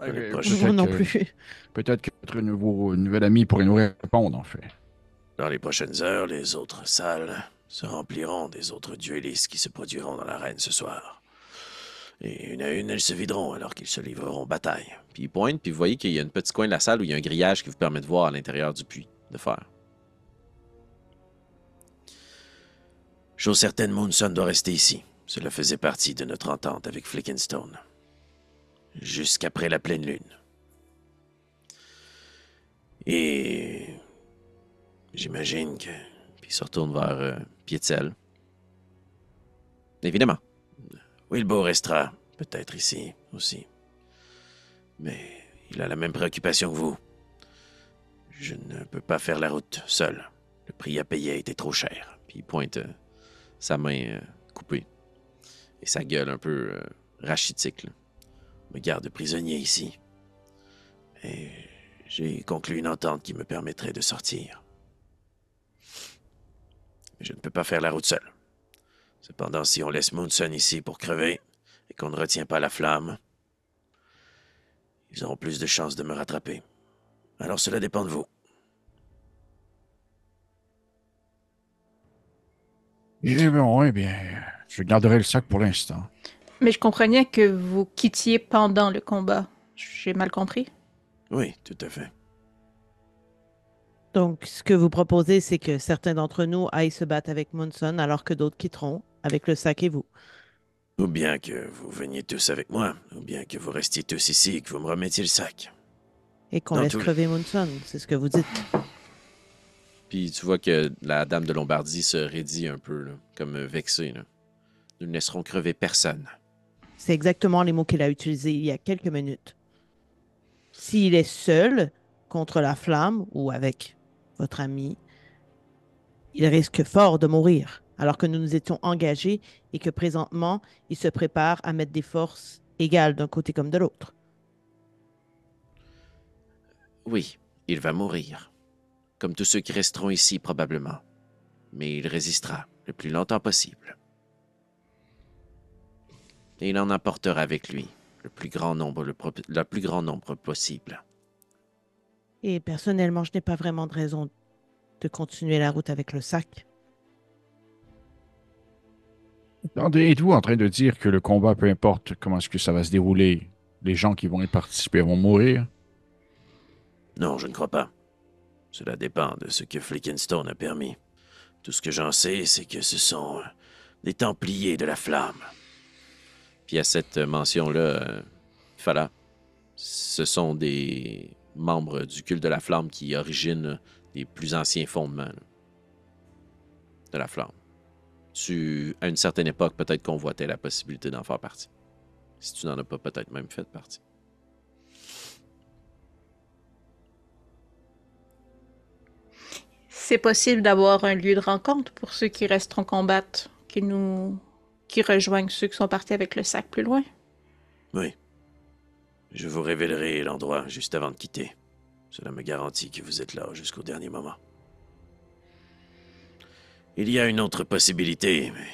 D: Vous non plus.
E: Peut-être que notre nouvel ami pourrait nous répondre, en fait.
A: Dans les prochaines heures, les autres salles se rempliront des autres duellistes qui se produiront dans l'arène ce soir. Et une à une, elles se videront alors qu'ils se livreront bataille. Puis il pointe, puis vous voyez qu'il y a une petite coin de la salle où il y a un grillage qui vous permet de voir à l'intérieur du puits de fer. Chose certaine, Moonson doit rester ici. Cela faisait partie de notre entente avec Flickenstone. Jusqu'après la pleine lune. Et j'imagine que... Puis il se retourne vers Pietzel. Évidemment. Wilbo restera peut-être ici aussi. Mais il a la même préoccupation que vous. Je ne peux pas faire la route seul. Le prix à payer a été trop cher. Puis il pointe sa main coupée. Et sa gueule un peu rachitique. Là. Me garde prisonnier ici. Et j'ai conclu une entente qui me permettrait de sortir. Mais je ne peux pas faire la route seul. Cependant, si on laisse Moonson ici pour crever et qu'on ne retient pas la flamme, ils auront plus de chances de me rattraper. Alors cela dépend de vous.
E: Eh bien, je garderai le sac pour l'instant.
C: Mais je comprenais que vous quittiez pendant le combat. J'ai mal compris?
A: Oui, tout à fait.
D: Donc, ce que vous proposez, c'est que certains d'entre nous aillent se battre avec Munson, alors que d'autres quitteront avec le sac et vous.
A: Ou bien que vous veniez tous avec moi, ou bien que vous restiez tous ici et que vous me remettiez le sac.
D: Et qu'on
A: Dans
D: laisse
A: tout-
D: crever Munson, c'est ce que vous dites.
A: Puis tu vois que la dame de Lombardie se raidit un peu, là, comme vexée. Là. Nous ne laisserons crever personne.
D: C'est exactement les mots qu'il a utilisés il y a quelques minutes. S'il est seul contre la flamme ou avec votre ami, il risque fort de mourir. alors que nous nous étions engagés et que présentement, il se prépare à mettre des forces égales d'un côté comme de l'autre.
A: Oui, il va mourir. Comme tous ceux qui resteront ici, probablement. Mais il résistera le plus longtemps possible. Et il en apportera avec lui le plus grand nombre possible.
D: Et personnellement, je n'ai pas vraiment de raison de continuer la route avec le sac.
E: Attendez, êtes-vous en train de dire que le combat, peu importe comment est-ce que ça va se dérouler, les gens qui vont y participer vont mourir?
A: Non, je ne crois pas. Cela dépend de ce que Flickenstone a permis. Tout ce que j'en sais, c'est que ce sont des Templiers de la Flamme. Puis à cette mention-là, Fala, ce sont des membres du culte de la Flamme qui originent les plus anciens fondements là, de la Flamme. À une certaine époque, peut-être convoitait la possibilité d'en faire partie. Si tu n'en as pas peut-être même fait partie.
C: C'est possible d'avoir un lieu de rencontre pour ceux qui resteront combattre, qui rejoignent ceux qui sont partis avec le sac plus loin.
A: Oui. Je vous révélerai l'endroit juste avant de quitter. Cela me garantit que vous êtes là jusqu'au dernier moment. Il y a une autre possibilité, mais...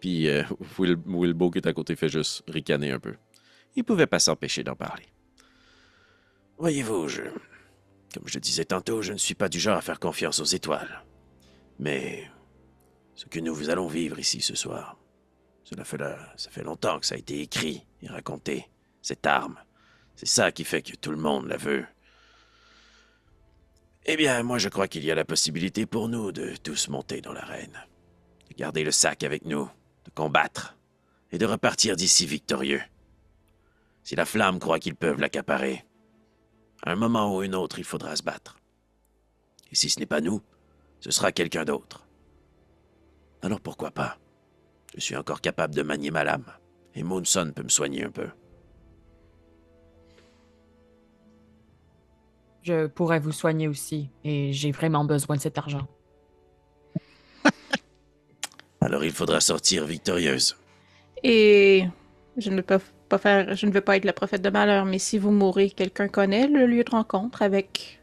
A: Puis Wilbo qui est à côté fait juste ricaner un peu. Il pouvait pas s'empêcher d'en parler. Voyez-vous, comme je disais tantôt, je ne suis pas du genre à faire confiance aux étoiles. Mais ce que nous allons vivre ici ce soir, ça fait longtemps que ça a été écrit et raconté. Cette arme, c'est ça qui fait que tout le monde la veut. Eh bien, moi je crois qu'il y a la possibilité pour nous de tous monter dans l'arène, de garder le sac avec nous, de combattre et de repartir d'ici victorieux. Si la flamme croit qu'ils peuvent l'accaparer, à un moment ou un autre, il faudra se battre. Et si ce n'est pas nous, ce sera quelqu'un d'autre. Alors pourquoi pas? Je suis encore capable de manier ma lame, et Moonson peut me soigner un peu.
F: Je pourrais vous soigner aussi, et j'ai vraiment besoin de cet argent.
A: Alors il faudra sortir victorieuse.
C: Et je ne peux je ne veux pas être le prophète de malheur, mais si vous mourrez, quelqu'un connaît le lieu de rencontre avec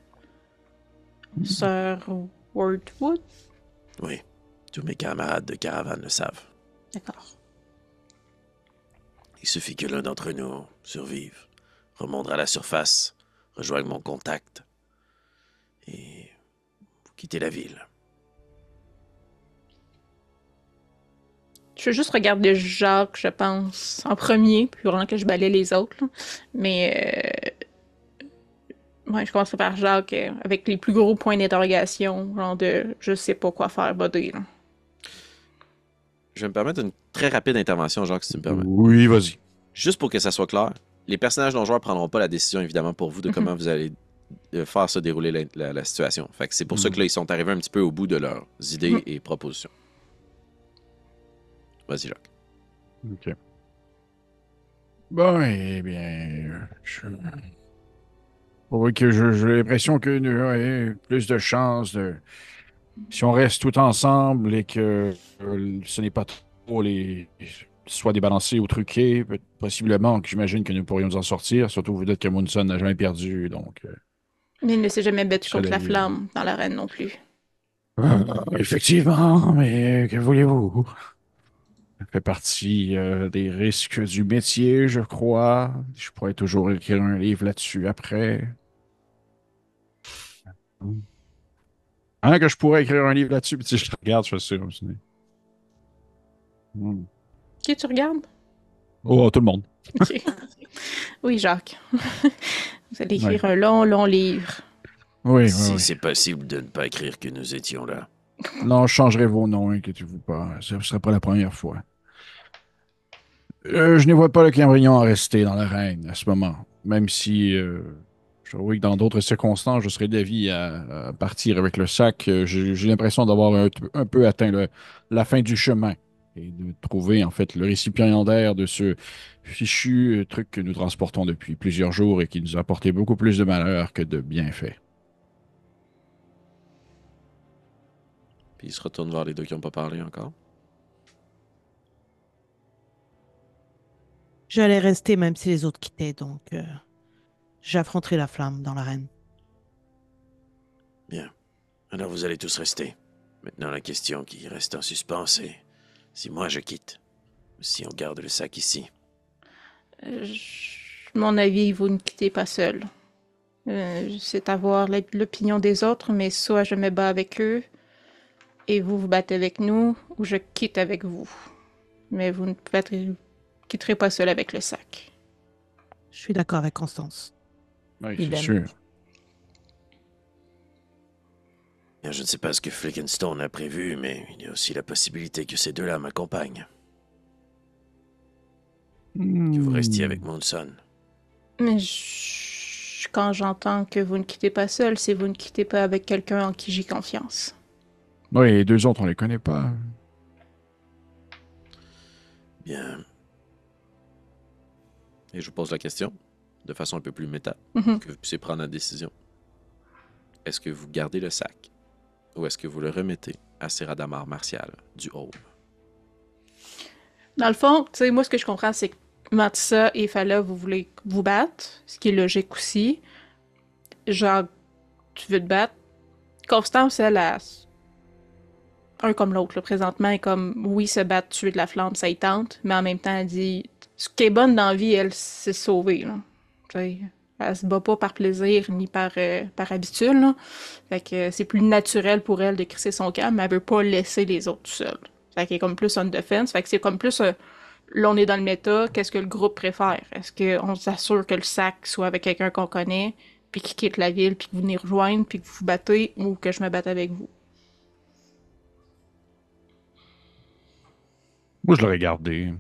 C: Sir Wordwood?
A: Oui, tous mes camarades de caravane le savent.
C: D'accord.
A: Il suffit que l'un d'entre nous survive, remonte à la surface, rejoigne mon contact, et vous quittez la ville.
C: Je vais juste regarder Jacques, je pense, en premier, puis pendant que je balaye les autres. Là. Mais ouais, je commencerai par Jacques avec les plus gros points d'interrogation, genre de je sais pas quoi faire, buddy. Là.
A: Je vais me permettre une très rapide intervention, Jacques, si tu me permets.
E: Oui, vas-y.
A: Juste pour que ça soit clair, les personnages non joueurs ne prendront pas la décision, évidemment, pour vous de comment vous allez faire se dérouler la situation. Fait que c'est pour ça que là, ils sont arrivés un petit peu au bout de leurs idées et propositions. Vas-y, Jacques.
E: OK. Bon, eh bien, oui, que j'ai l'impression que nous avons plus de chances si on reste tout ensemble et que ce n'est pas trop soit débalancé ou truqué, possiblement que j'imagine que nous pourrions nous en sortir, surtout vous dites que Moonson n'a jamais perdu, donc...
C: Mais il ne s'est jamais battu contre la
E: Soleil.
C: flamme dans l'arène non plus.
E: Effectivement, mais que voulez-vous? Ça fait partie des risques du métier, je crois. Je pourrais toujours écrire un livre là-dessus après. Hein, que je pourrais écrire un livre là-dessus, puis tu sais, je te regarde, je fais ça.
C: Qui tu regardes?
E: Oh, tout le monde.
C: Ok. Oui, Jacques. Vous allez écrire un long, long livre.
E: Oui,
A: Si
E: oui.
A: c'est possible de ne pas écrire que nous étions là.
E: Non, je changerai vos noms, inquiétez-vous pas. Ce ne sera pas la première fois. Je ne vois pas le Cambrion à rester dans l'arène à ce moment. Même si je crois que dans d'autres circonstances, je serais d'avis à partir avec le sac. J'ai l'impression d'avoir un peu atteint la fin du chemin et de trouver en fait le récipiendaire de ce fichu truc que nous transportons depuis plusieurs jours et qui nous a apporté beaucoup plus de malheur que de bienfaits.
A: Puis il se retourne vers les deux qui n'ont pas parlé encore.
D: J'allais rester même si les autres quittaient, donc j'affronterai la flamme dans l'arène.
A: Bien. Alors vous allez tous rester. Maintenant, la question qui reste en suspens, c'est si moi je quitte, ou si on garde le sac ici.
C: Mon avis, vous ne quittez pas seul. C'est à voir l'opinion des autres, mais soit je me bats avec eux, et vous vous battez avec nous, ou je quitte avec vous. Mais vous ne quitterez pas seul avec le sac.
D: Je suis d'accord avec Constance.
E: Oui, c'est
F: Idem.
E: sûr.
A: Bien, je ne sais pas ce que Flickenstone a prévu, mais il y a aussi la possibilité que ces deux-là m'accompagnent. Que vous restiez avec Monson.
C: Mais quand j'entends que vous ne quittez pas seul, c'est vous ne quittez pas avec quelqu'un en qui j'ai confiance.
E: Oui, les deux autres, on les connaît pas.
A: Bien. Et je vous pose la question, de façon un peu plus méta,
C: Mhm.
A: que vous puissiez prendre la décision. Est-ce que vous gardez le sac, ou est-ce que vous le remettez à Séradamar Martial du Haut?
C: Dans le fond, tu sais, moi, ce que je comprends, c'est que Matissa et Fala, vous voulez vous battre, ce qui est logique aussi. Genre, tu veux te battre. Constance, elle, un comme l'autre, là, présentement, est comme, oui, se battre, tuer de la flamme, ça y tente, mais en même temps, elle dit, ce qui est bonne dans la vie, elle, c'est sauver, là. Tu sais, elle se bat pas par plaisir ni par habitude, là. Fait que c'est plus naturel pour elle de crisser son camp, mais elle veut pas laisser les autres tout seuls. Fait qu'elle est comme plus on defense. Fait que c'est comme plus, là, on est dans le méta, qu'est-ce que le groupe préfère? Est-ce qu'on s'assure que le sac soit avec quelqu'un qu'on connaît, puis qui quitte la ville, puis que vous venez rejoindre, puis que vous vous battez, ou que je me batte avec vous?
B: Moi, je l'aurais gardé.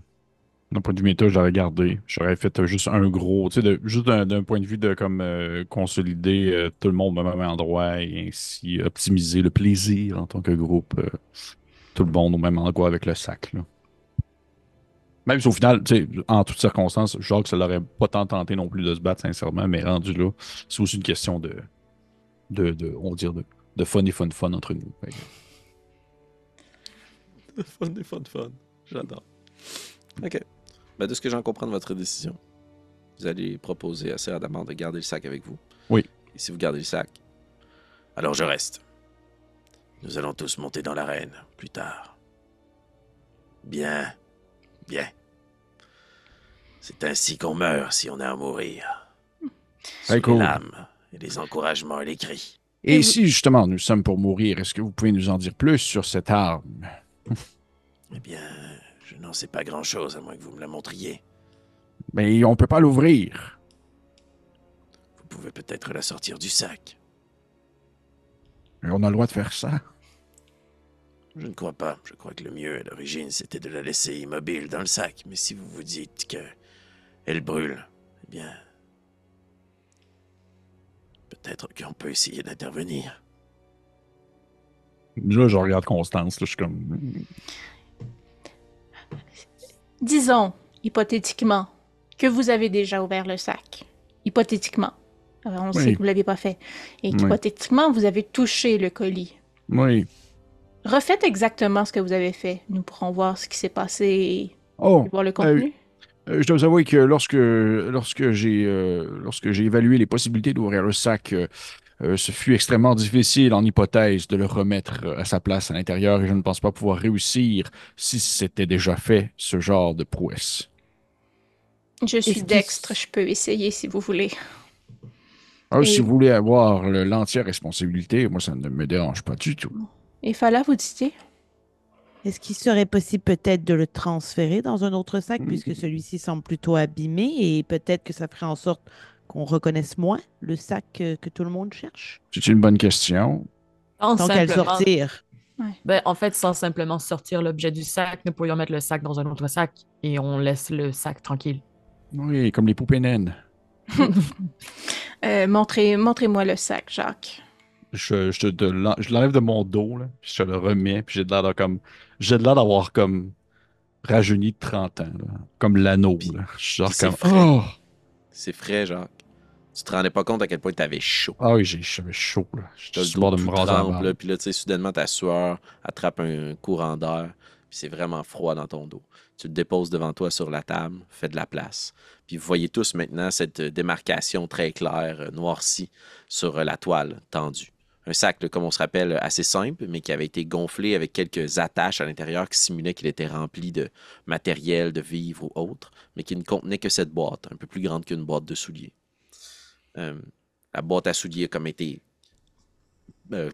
B: D'un point de vue méta, je l'aurais gardé. J'aurais fait juste un gros, tu sais, juste d'un point de vue de comme consolider tout le monde au même endroit et ainsi optimiser le plaisir en tant que groupe. Tout le monde au même endroit avec le sac, là. Même si au final, tu sais, en toutes circonstances, genre que ça l'aurait pas tant tenté non plus de se battre, sincèrement, mais rendu là, c'est aussi une question on va dire, de fun et fun entre nous. Fait que-
A: Fun. J'adore. OK. Ben, de ce que j'en comprends de votre décision, vous allez proposer à Séradamar de garder le sac avec vous.
B: Oui.
A: Et si vous gardez le sac, alors je reste. Nous allons tous monter dans l'arène plus tard. Bien. C'est ainsi qu'on meurt si on a à mourir. Sous
E: cool.
A: les lames et les encouragements et les cris.
E: Et si justement nous sommes pour mourir, est-ce que vous pouvez nous en dire plus sur cette arme?
A: Eh bien, je n'en sais pas grand-chose à moins que vous me la montriez.
E: Mais on peut pas l'ouvrir.
A: Vous pouvez peut-être la sortir du sac.
E: Et on a le droit de faire ça.
A: Je ne crois pas. Je crois que le mieux à l'origine, c'était de la laisser immobile dans le sac. Mais si vous vous dites que elle brûle, eh bien, peut-être qu'on peut essayer d'intervenir.
B: Là, je regarde Constance, là, je suis comme.
C: Disons, hypothétiquement, que vous avez déjà ouvert le sac. Hypothétiquement. On sait que vous ne l'avez pas fait. Et
E: Oui.
C: hypothétiquement, vous avez touché le colis.
E: Oui.
C: Refaites exactement ce que vous avez fait. Nous pourrons voir ce qui s'est passé et
E: Oh,
C: voir le contenu.
E: je dois vous avouer que lorsque j'ai évalué les possibilités d'ouvrir le sac, ce fut extrêmement difficile en hypothèse de le remettre à sa place à l'intérieur et je ne pense pas pouvoir réussir si c'était déjà fait, ce genre de prouesse.
C: Je suis
D: Est-ce
C: dextre,
D: qu'il-
C: je peux essayer si vous voulez.
E: Alors,
C: Et-
E: si vous voulez avoir l'entière responsabilité, moi, ça ne me dérange pas du tout.
C: Et Fala, vous disiez?
D: Est-ce qu'il serait possible peut-être de le transférer dans un autre sac puisque celui-ci semble plutôt abîmé et peut-être que ça ferait en sorte qu'on reconnaisse moins le sac que tout le monde cherche?
E: C'est une bonne question.
F: Sans
D: Tant qu'à le
F: simplement-
D: sortir.
F: Ben, en fait, sans simplement sortir l'objet du sac, nous pourrions mettre le sac dans un autre sac et on laisse le sac tranquille.
E: Oui, comme les poupées naines.
C: Montrez-moi le sac, Jacques.
B: Je l'enlève de mon dos, là, puis je le remets, puis j'ai l'air d'avoir comme rajeuni de 30 ans, là, comme l'anneau,
A: Puis-
B: là. Je suis genre
A: puis c'est
B: comme,
A: frais.
B: oh!
A: C'est frais, Jacques. Tu te rendais pas compte à quel point t'avais chaud.
B: Ah oui, j'avais chaud, là.
A: T'as
B: J'étais
A: le
B: sur le bord
A: dos
B: de me
A: tout
B: raser la
A: trempe,
B: barbe.
A: là, puis là, tu sais, soudainement, ta sueur attrape un courant d'air, puis c'est vraiment froid dans ton dos. Tu le déposes devant toi sur la table, fais de la place. Puis vous voyez tous maintenant cette démarcation très claire, noircie, sur la toile tendue. Un sac, là, comme on se rappelle, assez simple, mais qui avait été gonflé avec quelques attaches à l'intérieur qui simulaient qu'il était rempli de matériel, de vivres ou autre, mais qui ne contenait que cette boîte, un peu plus grande qu'une boîte de souliers. La boîte à souliers a comme été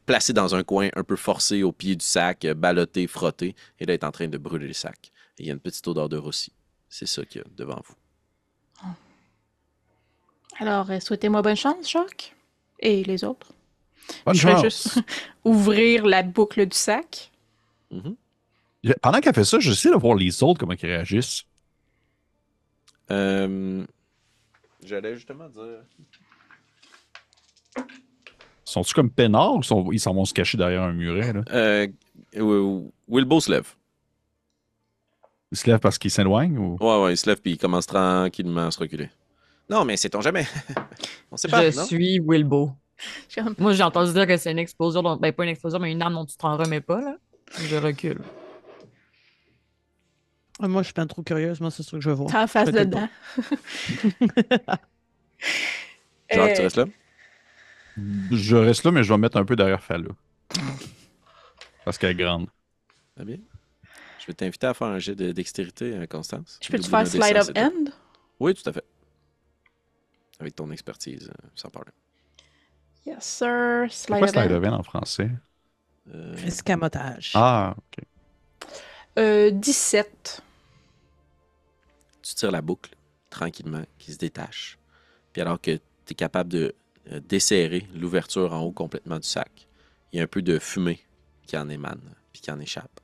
A: placée dans un coin un peu forcé au pied du sac, ballotté, frotté, et là, elle est en train de brûler le sac. Et il y a une petite odeur de roussi. C'est ça qu'il y a devant vous.
C: Alors, souhaitez-moi bonne chance, Jacques. Et les autres.
B: Bonne
C: Je vais
B: chance!
C: juste ouvrir la boucle du sac.
A: Mhm.
B: Pendant qu'elle fait ça, j'essaie de voir les autres, comment ils réagissent.
A: J'allais justement dire...
B: Sont-ils comme peinards ou ils s'en vont se cacher derrière un muret, là?
A: Wilbo se lève.
B: Ils se lèvent parce qu'ils s'éloignent ou...
A: Ouais, il se lève puis il commence tranquillement à se reculer. Non, mais sait-on jamais. On sait pas,
F: Je
A: non?
F: suis Wilbo.
C: Comme-
F: Moi, j'ai entendu dire que c'est une explosion, ben pas une explosion, mais une arme dont tu t'en remets pas, là. Je recule.
D: Moi, je suis pas trop curieuse. Moi, c'est ce que je vois.
C: T'es en face
D: Je fais
C: dedans.
A: Jacques, tu restes là?
B: Je reste là, mais je vais mettre un peu derrière Fala. Parce qu'elle est grande.
A: Très bien. Je vais t'inviter à faire un jet de dextérité, Constance.
C: Je peux-tu
A: Double
C: faire
A: d'un
C: slide
A: D100,
C: of
A: c'est tout.
C: end?
A: Oui, tout à fait. Avec ton expertise, sans parler.
C: Yes, sir.
B: C'est
C: Slide
B: quoi
C: of
B: slide
C: end.
B: of hand en français?
D: Escamotage.
B: Ah, ok.
C: 17.
A: Tu tires la boucle, tranquillement, qui se détache. Puis alors que tu es capable de desserrer l'ouverture en haut complètement du sac, il y a un peu de fumée qui en émane, puis qui en échappe.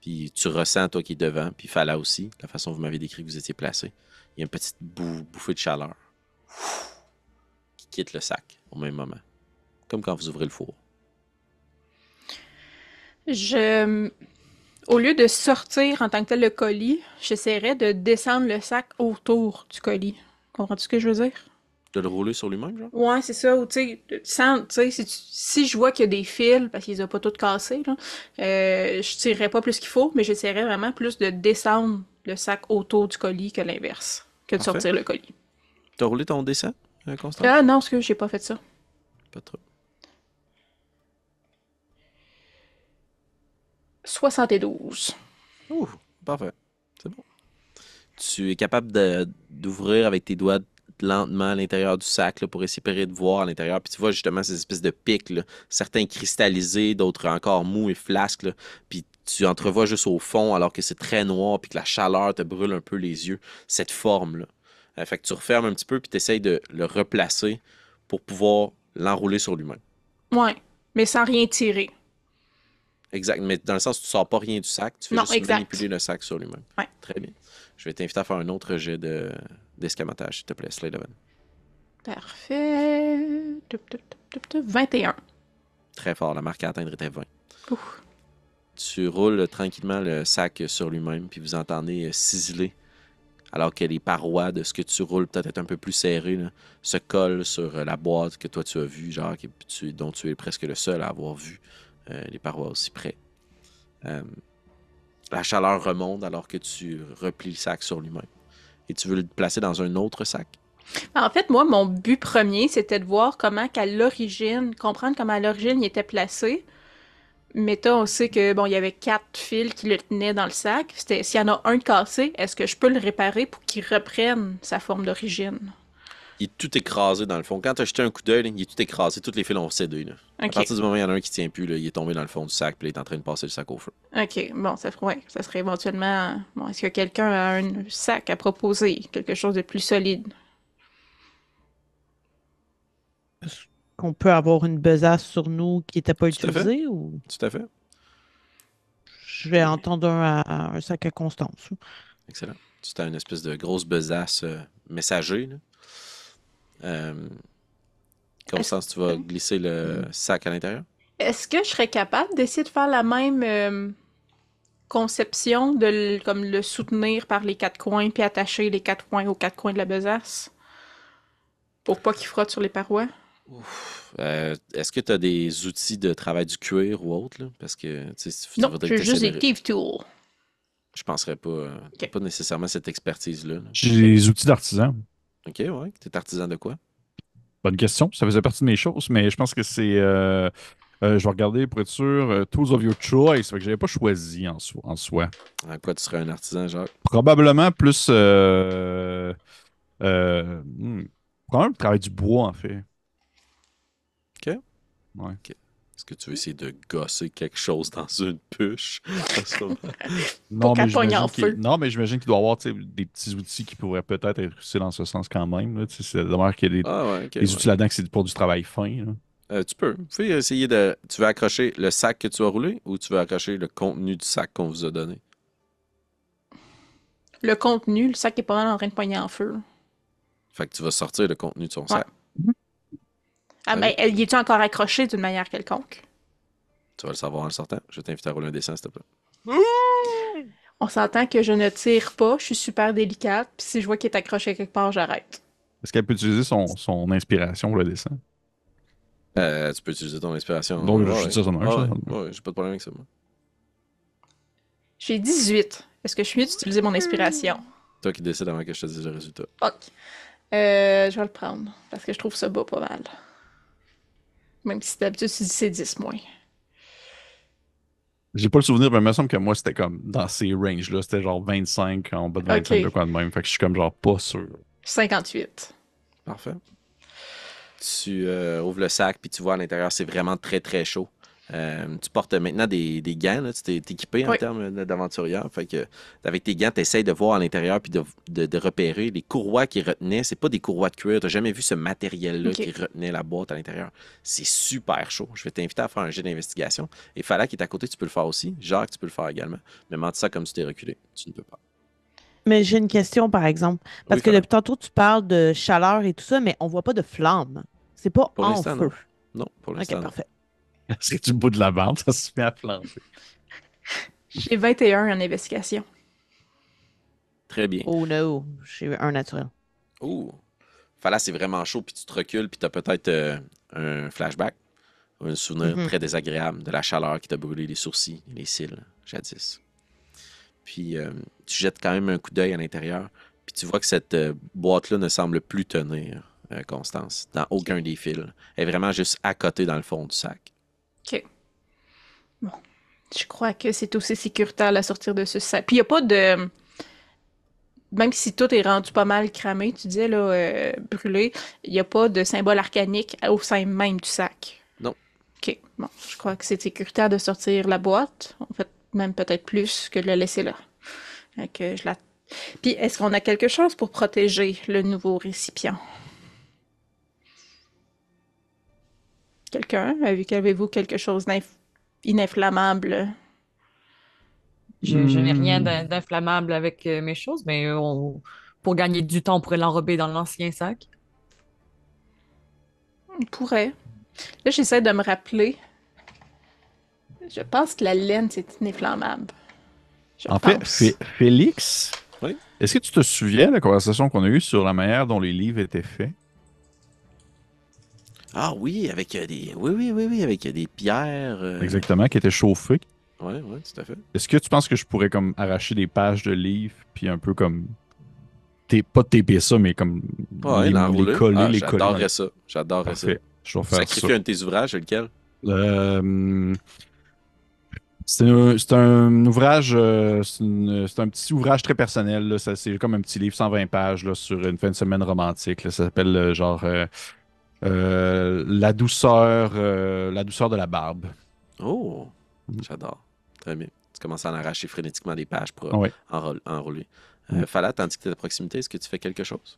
A: Puis tu ressens, toi qui es devant, puis Fala aussi, la façon dont vous m'avez décrit que vous étiez placé, il y a une petite bouffée de chaleur qui quitte le sac au même moment. Comme quand vous ouvrez le four.
C: Au lieu de sortir en tant que tel le colis, j'essaierais de descendre le sac autour du colis. Comprends-tu ce que je veux dire?
A: De le rouler sur lui-même, genre?
C: Ouais, c'est ça. Ou tu sais, si je vois qu'il y a des fils, parce qu'ils ont pas tous cassés, là, je tirerais pas plus qu'il faut, mais j'essaierais vraiment plus de descendre le sac autour du colis que l'inverse, que de
A: Parfait.
C: sortir le colis.
A: T'as roulé ton dessin, Constance?
C: Ah non, parce que j'ai pas fait ça.
A: Pas trop.
C: 72.
A: Ouh, parfait. C'est bon. Tu es capable d'ouvrir avec tes doigts lentement à l'intérieur du sac là, pour espérer de voir à l'intérieur. Puis tu vois justement ces espèces de pics, là, certains cristallisés, d'autres encore mous et flasques. Là. Puis tu entrevois juste au fond alors que c'est très noir puis que la chaleur te brûle un peu les yeux. Cette forme-là. Fait que tu refermes un petit peu puis tu essayes de le replacer pour pouvoir l'enrouler sur lui-même.
C: Ouais, mais sans rien tirer.
A: Exact, mais dans le sens où tu sors pas rien du sac, tu fais
C: Non,
A: juste
C: exact.
A: manipuler le sac sur lui-même.
C: Ouais.
A: Très bien. Je vais t'inviter à faire un autre jet d'escamotage, s'il te plaît, Slade of Hand.
C: Parfait. 21.
A: Très fort, la marque à atteindre était 20.
C: Ouf.
A: Tu roules tranquillement le sac sur lui-même, puis vous entendez ciseler, alors que les parois de ce que tu roules, peut-être un peu plus serrées, là, se collent sur la boîte que toi tu as vue, genre, dont tu es presque le seul à avoir vu les parois aussi près. La chaleur remonte alors que tu replies le sac sur lui-même. Et tu veux le placer dans un autre sac.
C: En fait, moi, mon but premier, c'était de voir comment qu'à l'origine, comprendre comment à l'origine il était placé. Mettons, on sait que bon, il y avait 4 fils qui le tenaient dans le sac. S'il y en a un de cassé, est-ce que je peux le réparer pour qu'il reprenne sa forme d'origine?
A: Il est tout écrasé dans le fond. Quand tu as jeté un coup d'œil, là, il est tout écrasé. Tous les fils ont cédé. Là. À
C: Ok.
A: partir du moment où il y en a un qui tient plus, là, il est tombé dans le fond du sac puis il est en train de passer le sac au feu.
C: Ok, bon, ça serait éventuellement. Bon, est-ce que quelqu'un a un sac à proposer? Quelque chose de plus solide?
D: Est-ce qu'on peut avoir une besace sur nous qui n'était pas
A: Tout à fait.
D: utilisée ou
A: Tout à fait.
D: je vais entendre un sac à Constance.
A: Excellent. Tu as une espèce de grosse besace messager. Là. Constance, tu vas glisser le sac à l'intérieur?
C: Est-ce que je serais capable d'essayer de faire la même conception comme le soutenir par les 4 coins puis attacher les 4 coins aux 4 coins de la besace? Pour pas qu'il frotte sur les parois.
A: Est-ce que tu as des outils de travail du cuir ou autre? Là? Parce que, tu sais,
C: Non,
A: faudrait
C: j'ai
A: que
C: juste
A: t'essaies
C: des Thief Tools.
A: Je penserais pas. T'as pas nécessairement cette expertise-là. Là.
B: J'ai des outils d'artisan.
A: OK, ouais. T'es artisan de quoi?
B: Bonne question. Ça faisait partie de mes choses, mais je pense que c'est. Je vais regarder pour être sûr. Tools of your choice. Fait que j'avais pas choisi en soi.
A: En quoi tu serais un artisan, Jacques?
B: Probablement plus. Probablement le travail du bois, en fait.
A: OK.
B: Ouais.
A: OK. Est-ce que tu veux essayer de gosser quelque chose dans une puche?
B: Non,
C: qu'elle
B: mais
C: pogne en
B: j'imagine
C: feu.
B: non, mais j'imagine qu'il doit y avoir tu sais, des petits outils qui pourraient peut-être être utiles dans ce sens quand même. Là. Tu sais, c'est dommage qu'il y ait
A: Ah ouais, OK.
B: des outils là-dedans que c'est pour du travail fin. Là.
A: Tu peux. Vous pouvez essayer de... Tu veux accrocher le sac que tu as roulé ou tu veux accrocher le contenu du sac qu'on vous a donné?
C: Le contenu, le sac est pas mal en train de pogner en feu.
A: Fait que tu vas sortir le contenu de son
C: Ouais.
A: sac.
C: Ah, mais y est-tu encore accroché d'une manière quelconque?
A: Tu vas le savoir en le sortant. Je vais t'inviter à rouler un dessin, s'il te plaît.
C: On s'entend que je ne tire pas, je suis super délicate, puis si je vois qu'il est accroché quelque part, j'arrête.
B: Est-ce qu'elle peut utiliser son inspiration pour le dessin?
A: Tu peux utiliser ton inspiration.
B: Donc, je
A: Ouais,
B: suis ça, ça marche,
A: ouais,
B: ça.
A: ouais, j'ai pas de problème avec ça, moi.
C: J'ai 18. Est-ce que je suis mieux d'utiliser mon inspiration?
A: Toi qui décides avant que je te dise le résultat.
C: Ok. Je vais le prendre, parce que je trouve ça bas pas mal. Même si d'habitude, c'est 10 moins.
B: J'ai pas le souvenir, mais il me semble que moi, c'était comme dans ces ranges-là. C'était genre 25, en bas de 25,
C: Ok.
B: de quoi de même. Fait que je suis comme genre pas sûr.
C: 58.
A: Parfait. Tu ouvres le sac, puis tu vois à l'intérieur, c'est vraiment très, très chaud. Tu portes maintenant des gants, là, tu t'es équipé en
C: Oui.
A: termes d'aventurière. Fait que avec tes gants, tu essaies de voir à l'intérieur puis de repérer les courroies qui retenaient. C'est pas des courroies de cuir. Tu n'as jamais vu ce matériel-là
C: Ok.
A: qui retenait la boîte à l'intérieur. C'est super chaud. Je vais t'inviter à faire un jet d'investigation. Et Fala qui est à côté, tu peux le faire aussi. Jacques, tu peux le faire également. Mais montre ça comme tu t'es reculé. Tu ne peux pas.
D: Mais j'ai une question, par exemple. Parce
A: Oui,
D: que
A: Fala.
D: depuis tantôt, tu parles de chaleur et tout ça, mais on voit pas de flammes. C'est pas
A: Pour
D: en
A: l'instant,
D: feu.
A: non. Non, pour
D: Ok,
A: l'instant, non.
D: parfait.
B: C'est du bout de la bande, ça se met à flamber.
C: J'ai 21 en investigation.
A: Très bien.
D: Oh no, j'ai un naturel.
A: Ouh. Fala, c'est vraiment chaud, puis tu te recules, puis tu as peut-être un flashback, ou un souvenir
D: Mhm.
A: très désagréable de la chaleur qui t'a brûlé les sourcils et les cils, jadis. Puis tu jettes quand même un coup d'œil à l'intérieur, puis tu vois que cette boîte-là ne semble plus tenir, Constance, dans aucun des fils. Elle est vraiment juste à côté dans le fond du sac.
C: Ok. Bon. Je crois que c'est aussi sécuritaire la sortir de ce sac. Puis il n'y a pas de. Même si tout est rendu pas mal cramé, tu disais, là, brûlé, il n'y a pas de symbole arcanique au sein même du sac.
A: Non.
C: Ok. Bon. Je crois que c'est sécuritaire de sortir la boîte. En fait, même peut-être plus que de la laisser là. Que je la. Puis est-ce qu'on a quelque chose pour protéger le nouveau récipient? Quelqu'un? Avez-vous quelque chose d'inflammable?
F: Je n'ai rien
B: Hmm.
F: d'inflammable avec mes choses, mais pour gagner du temps, on pourrait l'enrober dans l'ancien sac.
C: On pourrait. Là, j'essaie de me rappeler. Je pense que la laine, c'est ininflammable. Je
B: En fait,
C: pense.
B: Félix,
A: Oui.
B: est-ce que tu te souviens de la conversation qu'on a eue sur la manière dont les livres étaient faits?
A: Ah oui, avec des. Oui, avec des pierres.
B: Exactement, qui étaient chauffés.
A: Oui, tout à fait.
B: Est-ce que tu penses que je pourrais comme arracher des pages de livres, puis un peu comme pas taper ça, mais comme
A: Ouais,
B: les
A: l'enrouler.
B: coller,
A: Ah,
B: les coller.
A: j'adorerais ça. J'adorerais ça.
B: Parfait. Je vais faire
A: Sacrifier
B: ça.
A: un de tes ouvrages, lequel?
B: Euh, c'est un ouvrage, c'est un petit ouvrage très personnel. Là. C'est comme un petit livre 120 pages là, sur une fin de semaine romantique. Là. Ça s'appelle la douceur de la barbe.
A: Oh, j'adore. Très bien. Tu commences à en arracher frénétiquement des pages pour
B: Ouais.
A: enrouler.
B: Ouais.
A: Fala, tandis que tu es à proximité, est-ce que tu fais quelque chose?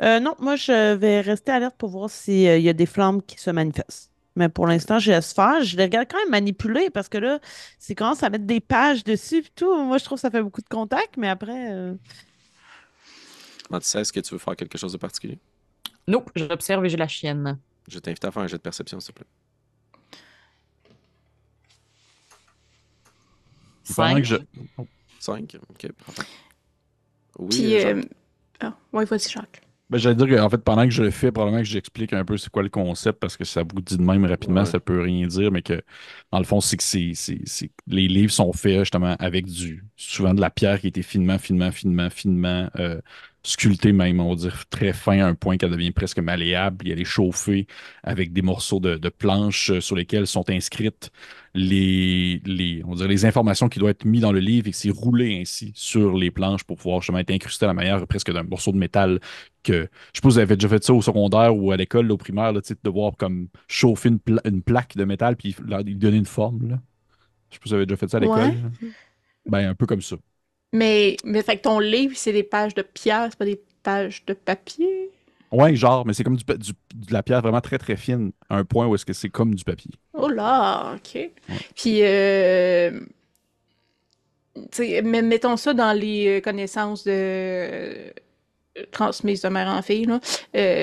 D: Non, moi, je vais rester alerte pour voir s'il y a des flammes qui se manifestent. Mais pour l'instant, je laisse faire. Je les regarde quand même manipuler parce que là, c'est commence à mettre des pages dessus et tout. Moi, je trouve que ça fait beaucoup de contact, mais après.
A: Quand tu sais, est-ce que tu veux faire quelque chose de particulier?
F: Nope, j'observe et je la chienne.
A: Je t'invite à faire un jet de perception, s'il te plaît.
B: Pendant que
F: 5.
B: je...
A: 5? OK, parfait. Oui,
C: Puis,
A: Jacques.
C: ah, ouais, vas-y, Jacques.
B: Ben, j'allais dire qu'en fait, pendant que je le fais, probablement que j'explique un peu c'est quoi le concept, parce que ça vous dit de même rapidement,
A: Ouais.
B: ça peut rien dire, mais que dans le fond, c'est que les livres sont faits justement avec souvent de la pierre qui a été finement sculptée même, on va dire très fin à un point qu'elle devient presque malléable, puis elle est chauffée avec des morceaux de planches sur lesquels sont inscrites on va dire les informations qui doivent être mises dans le livre et que c'est roulé ainsi sur les planches pour pouvoir justement être incrusté à la manière presque d'un morceau de métal que je suppose que vous avez déjà fait ça au secondaire ou à l'école, là, au primaire, là, tu sais, de devoir comme chauffer une plaque de métal puis lui donner une forme. Là. Je suppose que vous avez déjà fait ça à l'école.
C: Ouais.
B: Là. Ben, un peu comme ça.
C: Mais fait que ton livre, c'est des pages de pierre, c'est pas des pages de papier?
B: Ouais, genre, mais c'est comme de la pierre vraiment très très fine, à un point où est-ce que c'est comme du papier.
C: Oh là, ok.
B: Ouais.
C: Puis, tu sais, mais mettons ça dans les connaissances transmises de mère en fille, là.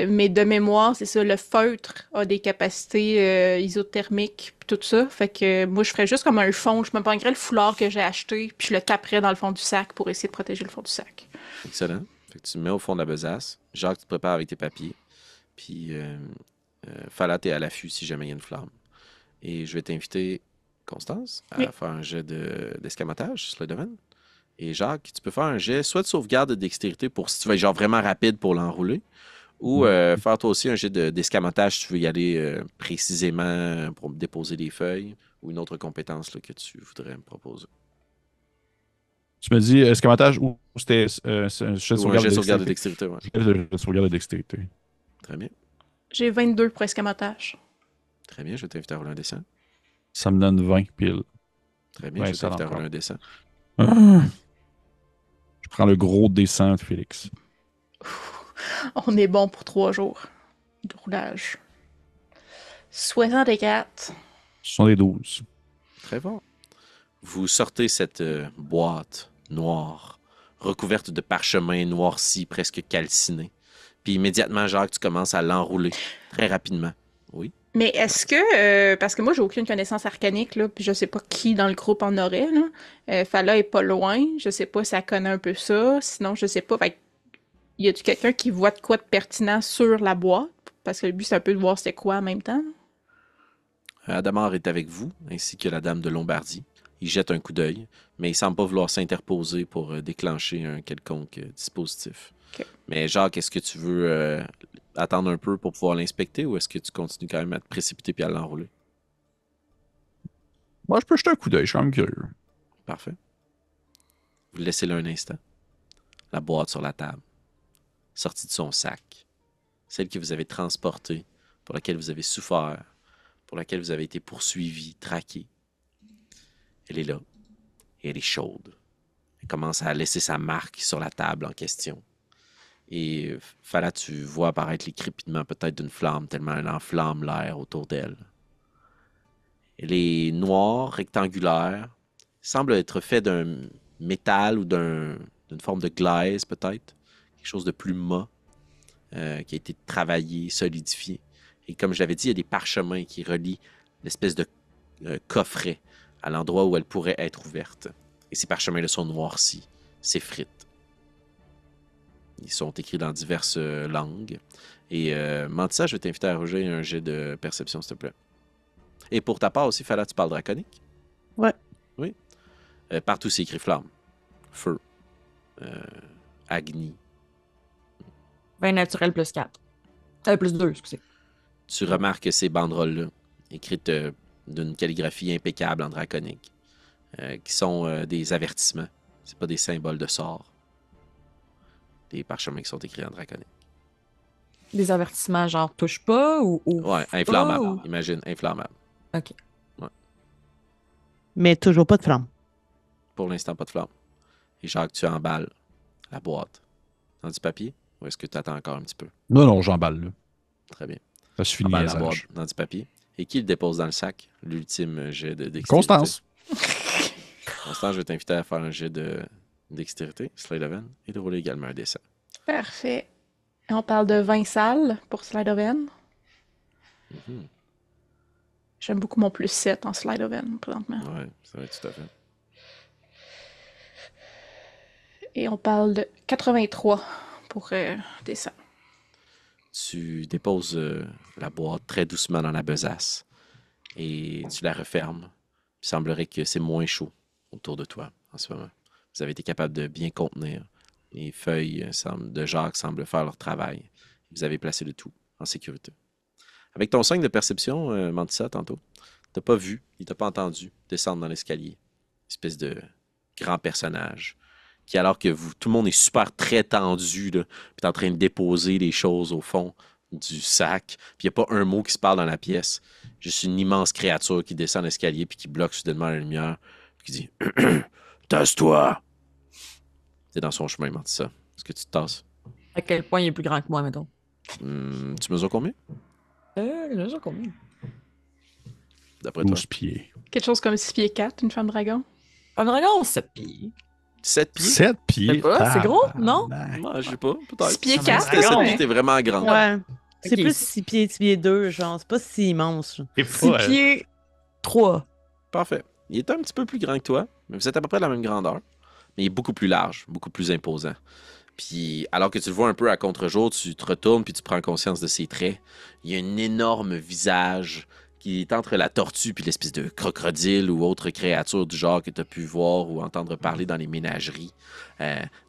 C: Mais de mémoire, c'est ça, le feutre a des capacités isothermiques, puis tout ça. Fait que moi, je ferais juste comme un fond. Je me prendrais le foulard que j'ai acheté, puis je le taperais dans le fond du sac pour essayer de protéger le fond du sac.
A: Excellent. Fait que tu le mets au fond de la besace. Jacques, tu te prépares avec tes papiers. Puis, Fala, t'es à l'affût si jamais il y a une flamme. Et je vais t'inviter, Constance, à
C: Oui.
A: faire un jet d'escamotage sur le domaine. Et Jacques, tu peux faire un jet soit de sauvegarde de dextérité pour si tu veux être genre vraiment rapide pour l'enrouler, ou faire toi aussi un jet d'escamotage si tu veux y aller précisément pour déposer des feuilles, ou une autre compétence là, que tu voudrais me proposer.
B: Tu me dis escamotage ou c'était un jet de
A: Ou un jet
B: sauvegarde
A: de
B: de
A: sauvegarde de
B: dextérité?
A: dextérité, ouais.
B: Jet de sauvegarde de dextérité.
A: Très bien.
C: J'ai 22 pour escamotage.
A: Très bien, je vais t'inviter à rouler un dessin.
B: Ça me donne 20 pile.
A: Très bien,
B: Ouais,
A: je vais
B: ça
A: t'inviter à
B: encore.
A: rouler un dessin.
B: Ah. Je prends le gros dessin de Félix.
C: On est bon pour 3 jours de roulage. 64.
B: Ce sont des 12.
A: Très bon. Vous sortez cette boîte noire, recouverte de parchemin noirci, presque calciné. Puis immédiatement, Jacques, tu commences à l'enrouler très rapidement. Oui.
C: Mais est-ce que, parce que moi j'ai aucune connaissance arcanique, là, puis je sais pas qui dans le groupe en aurait, là. Fala est pas loin, je sais pas si elle connaît un peu ça, sinon je sais pas. Fait que, y a-tu quelqu'un qui voit de quoi de pertinent sur la boîte? Parce que le but c'est un peu de voir c'est quoi en même temps.
A: Adamar est avec vous, ainsi que la dame de Lombardie. Il jette un coup d'œil, mais il semble pas vouloir s'interposer pour déclencher un quelconque dispositif.
C: Ok.
A: Mais Jacques, est-ce que tu veux attendre un peu pour pouvoir l'inspecter ou est-ce que tu continues quand même à te précipiter puis à l'enrouler?
B: Moi, je peux jeter un coup d'œil, je suis quand même curieux.
A: Parfait. Vous laissez là un instant. La boîte sur la table, sortie de son sac, celle que vous avez transportée, pour laquelle vous avez souffert, pour laquelle vous avez été poursuivi, traqué. Elle est là et elle est chaude. Elle commence à laisser sa marque sur la table en question. Et Fala, tu vois apparaître les crépitements peut-être d'une flamme, tellement elle enflamme l'air autour d'elle. Elle est noire, rectangulaire, semble être fait d'un métal ou d'une forme de glaise peut-être, quelque chose de plus mat, qui a été travaillé, solidifié. Et comme je l'avais dit, il y a des parchemins qui relient l'espèce de coffret à l'endroit où elle pourrait être ouverte. Et ces parchemins-là sont noircis, s'effritent. Ils sont écrits dans diverses langues. Et Mantissa, je vais t'inviter à rejoindre un jet de perception, s'il te plaît. Et pour ta part aussi, Fala, tu parles draconique?
D: Ouais.
A: Oui. Partout, c'est écrit flamme, feu, agni.
F: 20 naturel plus 4. Plus 2, excusez.
A: Tu remarques ces banderoles-là, écrites d'une calligraphie impeccable en draconique, qui sont des avertissements. C'est pas des symboles de sort. Des parchemins qui sont écrits en draconique.
F: Des avertissements genre touche pas ou.
A: Ouais, inflammable.
F: ou-
A: Imagine, inflammable.
F: Ok.
D: Mais toujours pas de flamme.
A: Pour l'instant, pas de flamme. Et Jacques, tu emballes la boîte dans du papier ou est-ce que tu attends encore un petit peu?
B: Non, j'emballe, là.
A: Très bien.
B: Ça suffit
A: Emballe
B: de
A: la boîte
B: niaisage.
A: dans du papier. Et qui le dépose dans le sac? L'ultime jet de dextérité.
B: Constance.
A: Constance, je vais t'inviter à faire un jet de dextérité, slide of hand, et de rouler également un dessin.
C: Parfait. Et on parle de 20 salles pour Slide of Hand.
A: Mhm.
C: J'aime beaucoup mon plus 7 en Slide of Hand présentement.
A: Ouais, ça va être tout à fait.
C: Et on parle de 83 pour dessin.
A: Tu déposes la boîte très doucement dans la besace et tu la refermes. Il semblerait que c'est moins chaud autour de toi en ce moment. Vous avez été capable de bien contenir. Les feuilles de Jacques semblent faire leur travail. Vous avez placé le tout en sécurité. Avec ton 5 de perception, Mantissa, tantôt, t'as pas vu, il t'a pas entendu descendre dans l'escalier. Espèce de grand personnage qui, alors que tout le monde est super très tendu, là, puis t'es en train de déposer les choses au fond du sac, puis il n'y a pas un mot qui se parle dans la pièce. Juste une immense créature qui descend l'escalier puis qui bloque soudainement la lumière, puis qui dit « Tasse-toi! » T'es dans son chemin, Mantissa. Est-ce que tu te tasses?
F: À quel point il est plus grand que moi, mettons?
A: Tu mesures combien?
F: Je mesure combien?
A: D'après toi?
B: 12 pieds.
C: Quelque chose comme 6 pieds 4, une femme dragon.
F: Un dragon, 7 pieds.
A: 7 pieds?
B: 7 pieds?
F: C'est pas, c'est gros, non?
A: Non, je sais pas, peut-être.
C: 6 pieds
A: Si
C: 4,
A: c'était 7
C: ouais.
A: pieds, t'es vraiment grand.
D: Ouais. C'est
F: Ok.
D: plus 6 pieds 2, genre. C'est pas si immense. Genre.
F: 6 pieds 3.
A: Parfait. Il est un petit peu plus grand que toi, mais vous êtes à peu près de la même grandeur. Mais il est beaucoup plus large, beaucoup plus imposant. Puis, alors que tu le vois un peu à contre-jour, tu te retournes puis tu prends conscience de ses traits. Il y a un énorme visage qui est entre la tortue puis l'espèce de crocodile ou autre créature du genre que tu as pu voir ou entendre parler dans les ménageries.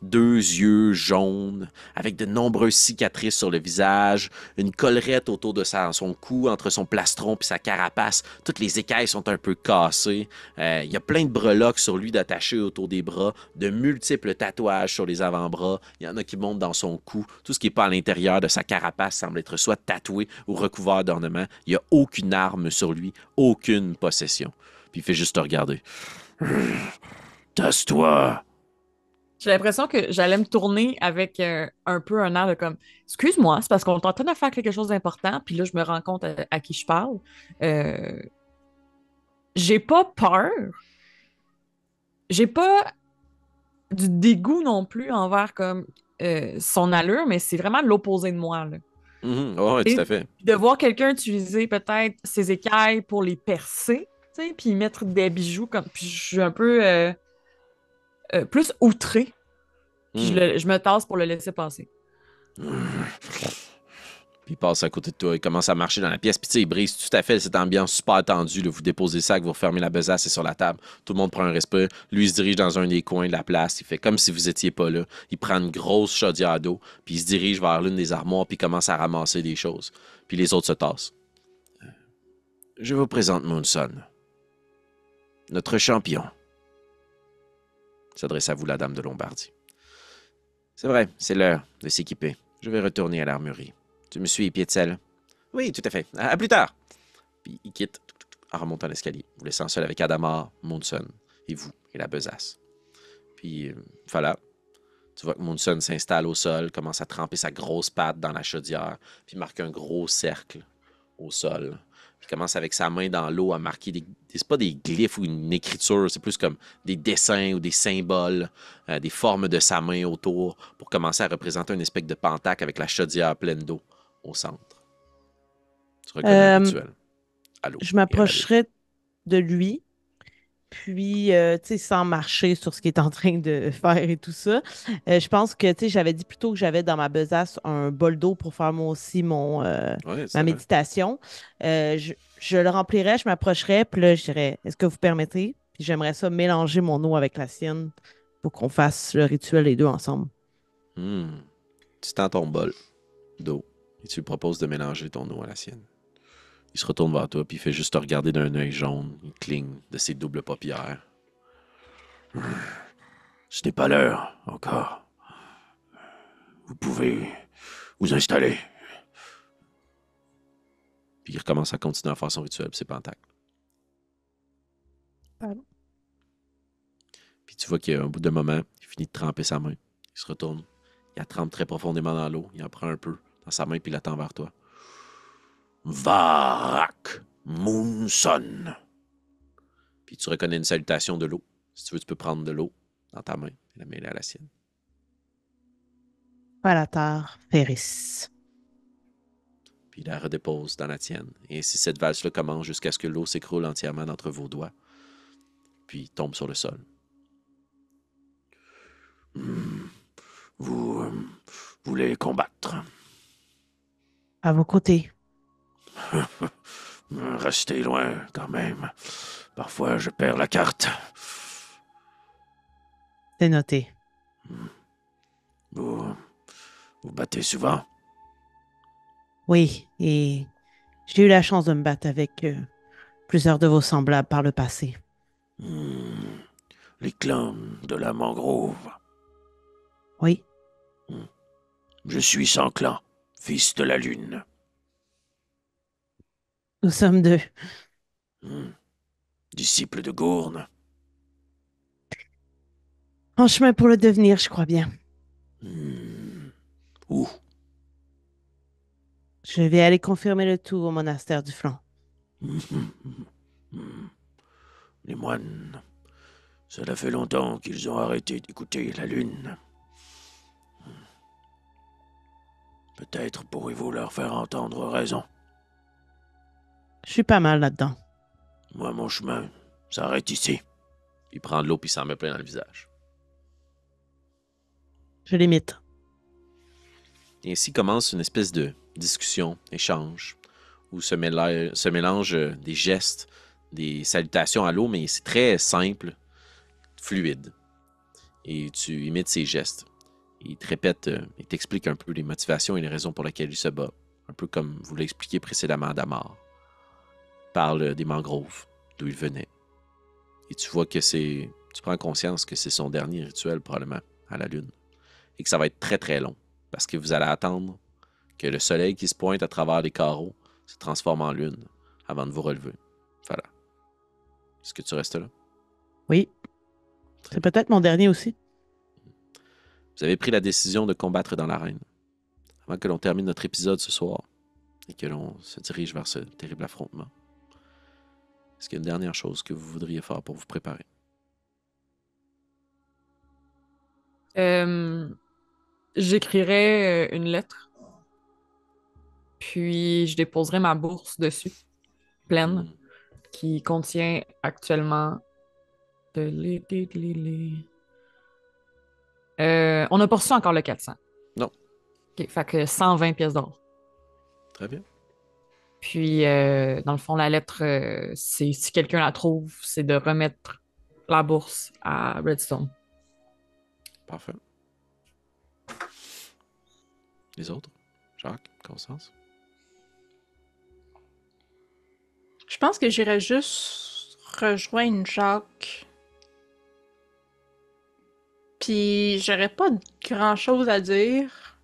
A: 2 yeux jaunes, avec de nombreuses cicatrices sur le visage, une collerette autour de son cou, entre son plastron puis sa carapace. Toutes les écailles sont un peu cassées. Il y a plein de breloques sur lui d'attachés autour des bras, de multiples tatouages sur les avant-bras. Il y en a qui montent dans son cou. Tout ce qui n'est pas à l'intérieur de sa carapace semble être soit tatoué ou recouvert d'ornements. Il n'y a aucune arme sur lui, aucune possession. Puis il fait juste te regarder. Tasse-toi!
F: J'ai l'impression que j'allais me tourner avec un peu un air de comme excuse-moi, c'est parce qu'on est en train de faire quelque chose d'important, puis là, je me rends compte à qui je parle. J'ai pas peur. J'ai pas du dégoût non plus envers comme son allure, mais c'est vraiment l'opposé de moi, là.
A: Oui, tout à fait.
F: De voir quelqu'un utiliser peut-être ses écailles pour les percer, tu sais, puis mettre des bijoux comme. Puis je suis un peu plus outrée. Puis je me tasse pour le laisser passer.
A: Puis il passe à côté de toi, il commence à marcher dans la pièce. Puis tu sais, il brise tout à fait cette ambiance super tendue. Là. Vous déposez le sac, vous refermez la besace, c'est sur la table. Tout le monde prend un respect. Lui, il se dirige dans un des coins de la place. Il fait comme si vous étiez pas là. Il prend une grosse chaudière d'eau, puis il se dirige vers l'une des armoires, puis il commence à ramasser des choses. Puis les autres se tassent. Je vous présente Moonson. Notre champion. S'adresse à vous, la dame de Lombardie. C'est vrai, c'est l'heure de s'équiper. Je vais retourner à l'armurerie. Tu me suis, Pietzel? Oui, tout à fait. À plus tard. Puis il quitte en remontant l'escalier, vous laissant seul avec Adamar, Moonson et vous et la besace. Puis voilà. Tu vois que Moonson s'installe au sol, commence à tremper sa grosse patte dans la chaudière, puis marque un gros cercle au sol. Puis commence avec sa main dans l'eau à marquer c'est pas des glyphes ou une écriture, c'est plus comme des dessins ou des symboles, des formes de sa main autour pour commencer à représenter une espèce de pentacle avec la chaudière pleine d'eau au centre. Tu reconnais le rituel. Allô,
D: Je m'approcherais de lui, puis, tu sais, sans marcher sur ce qu'il est en train de faire et tout ça. Je pense que, tu sais, j'avais dit plutôt que j'avais dans ma besace un bol d'eau pour faire moi aussi ma méditation. Je le remplirais, je m'approcherais, puis là, je dirais, est-ce que vous permettez? Puis j'aimerais ça mélanger mon eau avec la sienne pour qu'on fasse le rituel les deux ensemble.
A: Tu tends ton bol d'eau et tu lui proposes de mélanger ton eau à la sienne. Il se retourne vers toi puis il fait juste te regarder d'un œil jaune. Il cligne de ses doubles paupières. Ce n'est pas l'heure encore. Vous pouvez vous installer. Puis il recommence à continuer à faire son rituel, c'est pentacles.
D: Pardon.
A: Puis tu vois qu'au bout d'un moment, il finit de tremper sa main. Il se retourne. Il la trempe très profondément dans l'eau. Il en prend un peu dans sa main puis il l'attend vers toi. Varak Moonson. Puis tu reconnais une salutation de l'eau. Si tu veux, tu peux prendre de l'eau dans ta main et la mêler à la sienne.
D: Palatar Ferris.
A: Puis il la redépose dans la tienne. Et ainsi, cette valse-là commence jusqu'à ce que l'eau s'écroule entièrement d'entre vos doigts. Puis tombe sur le sol. Vous voulez combattre?
D: À vos côtés.
G: Restez loin quand même. Parfois, je perds la carte.
D: C'est noté.
G: Vous vous battez souvent?
D: Oui, et j'ai eu la chance de me battre avec plusieurs de vos semblables par le passé.
G: Hmm, Les clans de la mangrove.
D: Oui,
G: Je suis sans clan, fils de la lune.
D: nous sommes deux.
G: Hmm, Disciple de Gourne.
D: En chemin pour le devenir, je crois bien.
G: Où?
D: Je vais aller confirmer le tout au monastère du flanc.
G: Les moines. Cela fait longtemps qu'ils ont arrêté d'écouter la lune. Peut-être pourrez-vous leur faire entendre raison.
D: Je suis pas mal là-dedans.
G: Moi, mon chemin s'arrête ici.
A: Il prend de l'eau puis il s'en met plein dans le visage.
D: Je l'imite.
A: Et ainsi commence une espèce de discussion, échange, où se mélangent des gestes, des salutations à l'eau, mais c'est très simple, fluide. Et tu imites ces gestes. Il te répète, il t'explique un peu les motivations et les raisons pour lesquelles il se bat. Un peu comme vous l'avez expliqué précédemment à Damar. Il parle des mangroves, d'où il venait. Et tu vois que tu prends conscience que c'est son dernier rituel probablement à la lune. Et que ça va être très très long. Parce que vous allez attendre que le soleil qui se pointe à travers les carreaux se transforme en lune avant de vous relever. Voilà. Est-ce que tu restes là?
D: Oui. C'est peut-être mon dernier aussi.
A: Vous avez pris la décision de combattre dans l'arène. Avant que l'on termine notre épisode ce soir et que l'on se dirige vers ce terrible affrontement. Est-ce qu'il y a une dernière chose que vous voudriez faire pour vous préparer?
F: J'écrirais une lettre, puis je déposerai ma bourse dessus, pleine,
A: Hmm.
F: qui contient actuellement on n'a pas reçu encore le 400.
A: Non.
F: OK, fait que 120 pièces d'or.
A: Très bien.
F: Puis, dans le fond, la lettre, c'est si quelqu'un la trouve, c'est de remettre la bourse à Redstone.
A: Parfait. Les autres? Jacques? Constance?
C: Je pense que j'irais juste rejoindre Jacques. Puis j'aurais pas grand-chose à dire.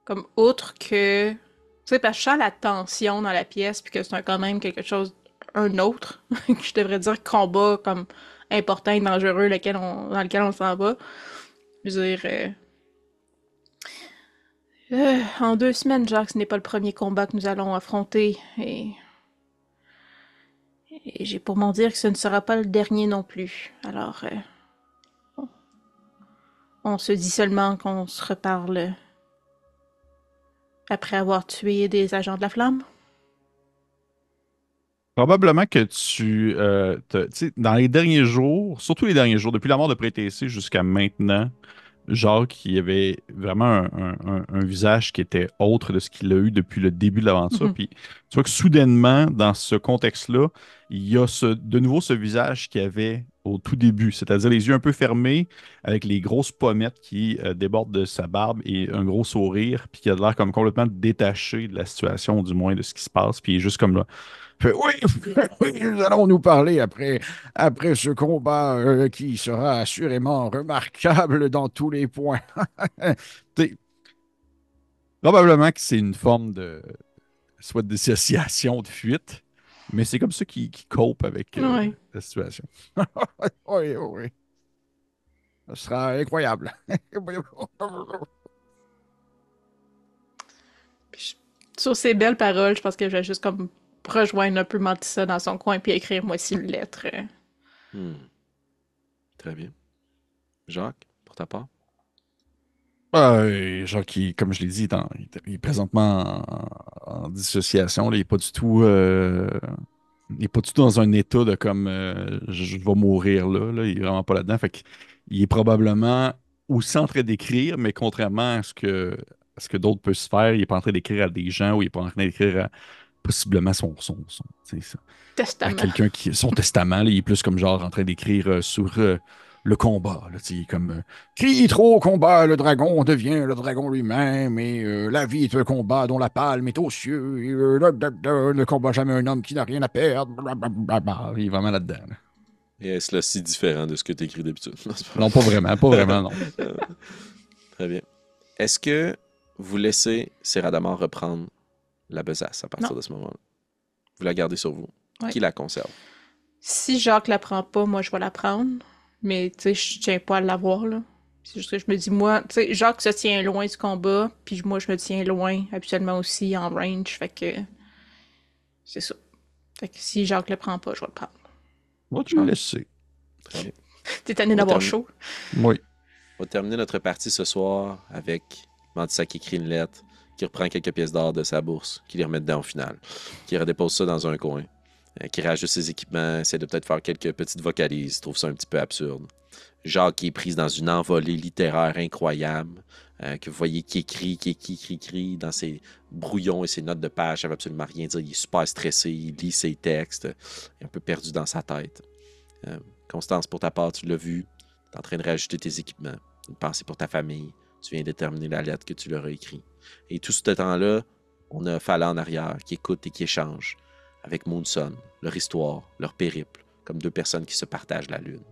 C: Comme autre que... Tu sais, parce que je sens la tension dans la pièce, puis que c'est quand même quelque chose... Un autre, que je devrais dire combat comme important et dangereux dans lequel on s'en va. Je veux dire... en 2 semaines, Jacques, ce n'est pas le premier combat que nous allons affronter. Et j'ai pour m'en dire que ce ne sera pas le dernier non plus. Alors, on se dit seulement qu'on se reparle après avoir tué des agents de la flamme.
B: Probablement que tu sais, dans les derniers jours, surtout les derniers jours, depuis la mort de Prétessé jusqu'à maintenant, Jacques, il avait vraiment un visage qui était autre de ce qu'il a eu depuis le début de l'aventure.
C: Mhm.
B: Puis tu vois que soudainement, dans ce contexte-là, il y a de nouveau ce visage qu'il y avait au tout début, c'est-à-dire les yeux un peu fermés, avec les grosses pommettes qui débordent de sa barbe et un gros sourire, puis qui a l'air comme complètement détaché de la situation, du moins de ce qui se passe. Puis il est juste comme là.
E: Fait, oui, oui, nous allons nous parler après ce combat qui sera assurément remarquable dans tous les points.
B: Tu sais, probablement que c'est une forme de soit de dissociation, de fuite, mais c'est comme ça qu'il cope avec
C: Ouais.
B: la situation.
E: Oui, oui. Ce sera incroyable.
C: Sur ces belles paroles, je pense que je vais juste comme rejoindre un peu Mantissa dans son coin puis écrire moi aussi une lettre.
A: Hmm. Très bien. Jacques, pour ta part?
B: Genre qui, comme je l'ai dit, il est présentement en dissociation. Là, il n'est pas du tout, il est pas du tout dans un état de comme je vais mourir là, là. Il est vraiment pas là-dedans. Fait qu'il est probablement aussi en train d'écrire, mais contrairement à ce que ce que d'autres peuvent se faire. Il n'est pas en train d'écrire à des gens ou il n'est pas en train d'écrire à possiblement tu sais, à
C: Testament.
B: quelqu'un qui. Son testament, là, il est plus comme genre en train d'écrire sur le combat. Là, tu sais, comme crie trop au combat, le dragon devient le dragon lui-même, et la vie est un combat dont la palme est aux cieux, et, ne combat jamais un homme qui n'a rien à perdre. Blablabla. Il est vraiment là-dedans. Là.
A: Et est-ce là si différent de ce que tu écris d'habitude?
B: Non, pas vraiment, non.
A: Très bien. Est-ce que vous laissez Séradamar reprendre la besace à partir de ce moment-là? Vous la gardez sur vous.
C: Ouais.
A: Qui la conserve?
C: Si Jacques la prend pas, moi, je vais la prendre. Mais, tu sais, je tiens pas à l'avoir, là. C'est juste que je me dis, moi, tu sais, Jacques se tient loin du combat, puis moi, je me tiens loin, habituellement aussi, en range, fait que... C'est ça. Fait que si Jacques le prend pas, je vais le prendre.
B: Moi, tu me laisser.
A: Très bien.
C: T'es tanné d'avoir
A: terminer.
C: chaud.
B: Oui.
A: On va terminer notre partie ce soir avec Mantisac qui écrit une lettre, qui reprend quelques pièces d'or de sa bourse, qui les remet dedans au final, qui redépose ça dans un coin, qui rajoute ses équipements, essaie de peut-être faire quelques petites vocalises, trouve ça un petit peu absurde. Jacques qui est prise dans une envolée littéraire incroyable, que vous voyez qui écrit dans ses brouillons et ses notes de page, ça veut absolument rien dire, il est super stressé, il lit ses textes, il est un peu perdu dans sa tête. Constance, pour ta part, tu l'as vu, tu es en train de rajouter tes équipements, une pensée pour ta famille, tu viens de terminer la lettre que tu leur as écrite. Et tout ce temps-là, on a Fala en arrière qui écoute et qui échange avec Moonson, leur histoire, leur périple, comme deux personnes qui se partagent la lune.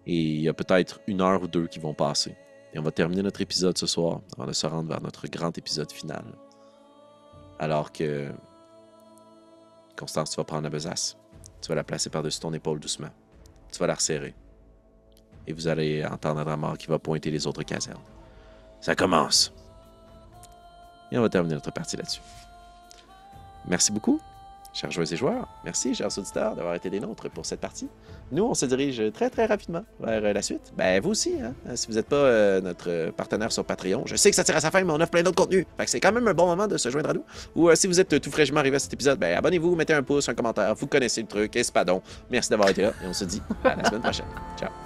A: Et il y a peut-être 1 heure ou 2 qui vont passer. Et on va terminer notre épisode ce soir avant de se rendre vers notre grand épisode final. Alors que Constance, tu vas prendre la besace. Tu vas la placer par-dessus ton épaule doucement. Tu vas la resserrer. Et vous allez entendre Adramar qui va pointer les autres casernes. Ça commence. Et on va terminer notre partie là-dessus. Merci beaucoup, chers joueuses et joueurs. Merci, chers auditeurs, d'avoir été des nôtres pour cette partie. Nous, on se dirige très, très rapidement vers la suite. Ben, vous aussi, hein? Si vous n'êtes pas notre partenaire sur Patreon. Je sais que ça tire à sa fin, mais on offre plein d'autres contenus. Fait que c'est quand même un bon moment de se joindre à nous. Ou si vous êtes tout fraîchement arrivé à cet épisode, ben, abonnez-vous, mettez un pouce, un commentaire. Vous connaissez le truc, espadon. Merci d'avoir été là et on se dit à la semaine prochaine. Ciao.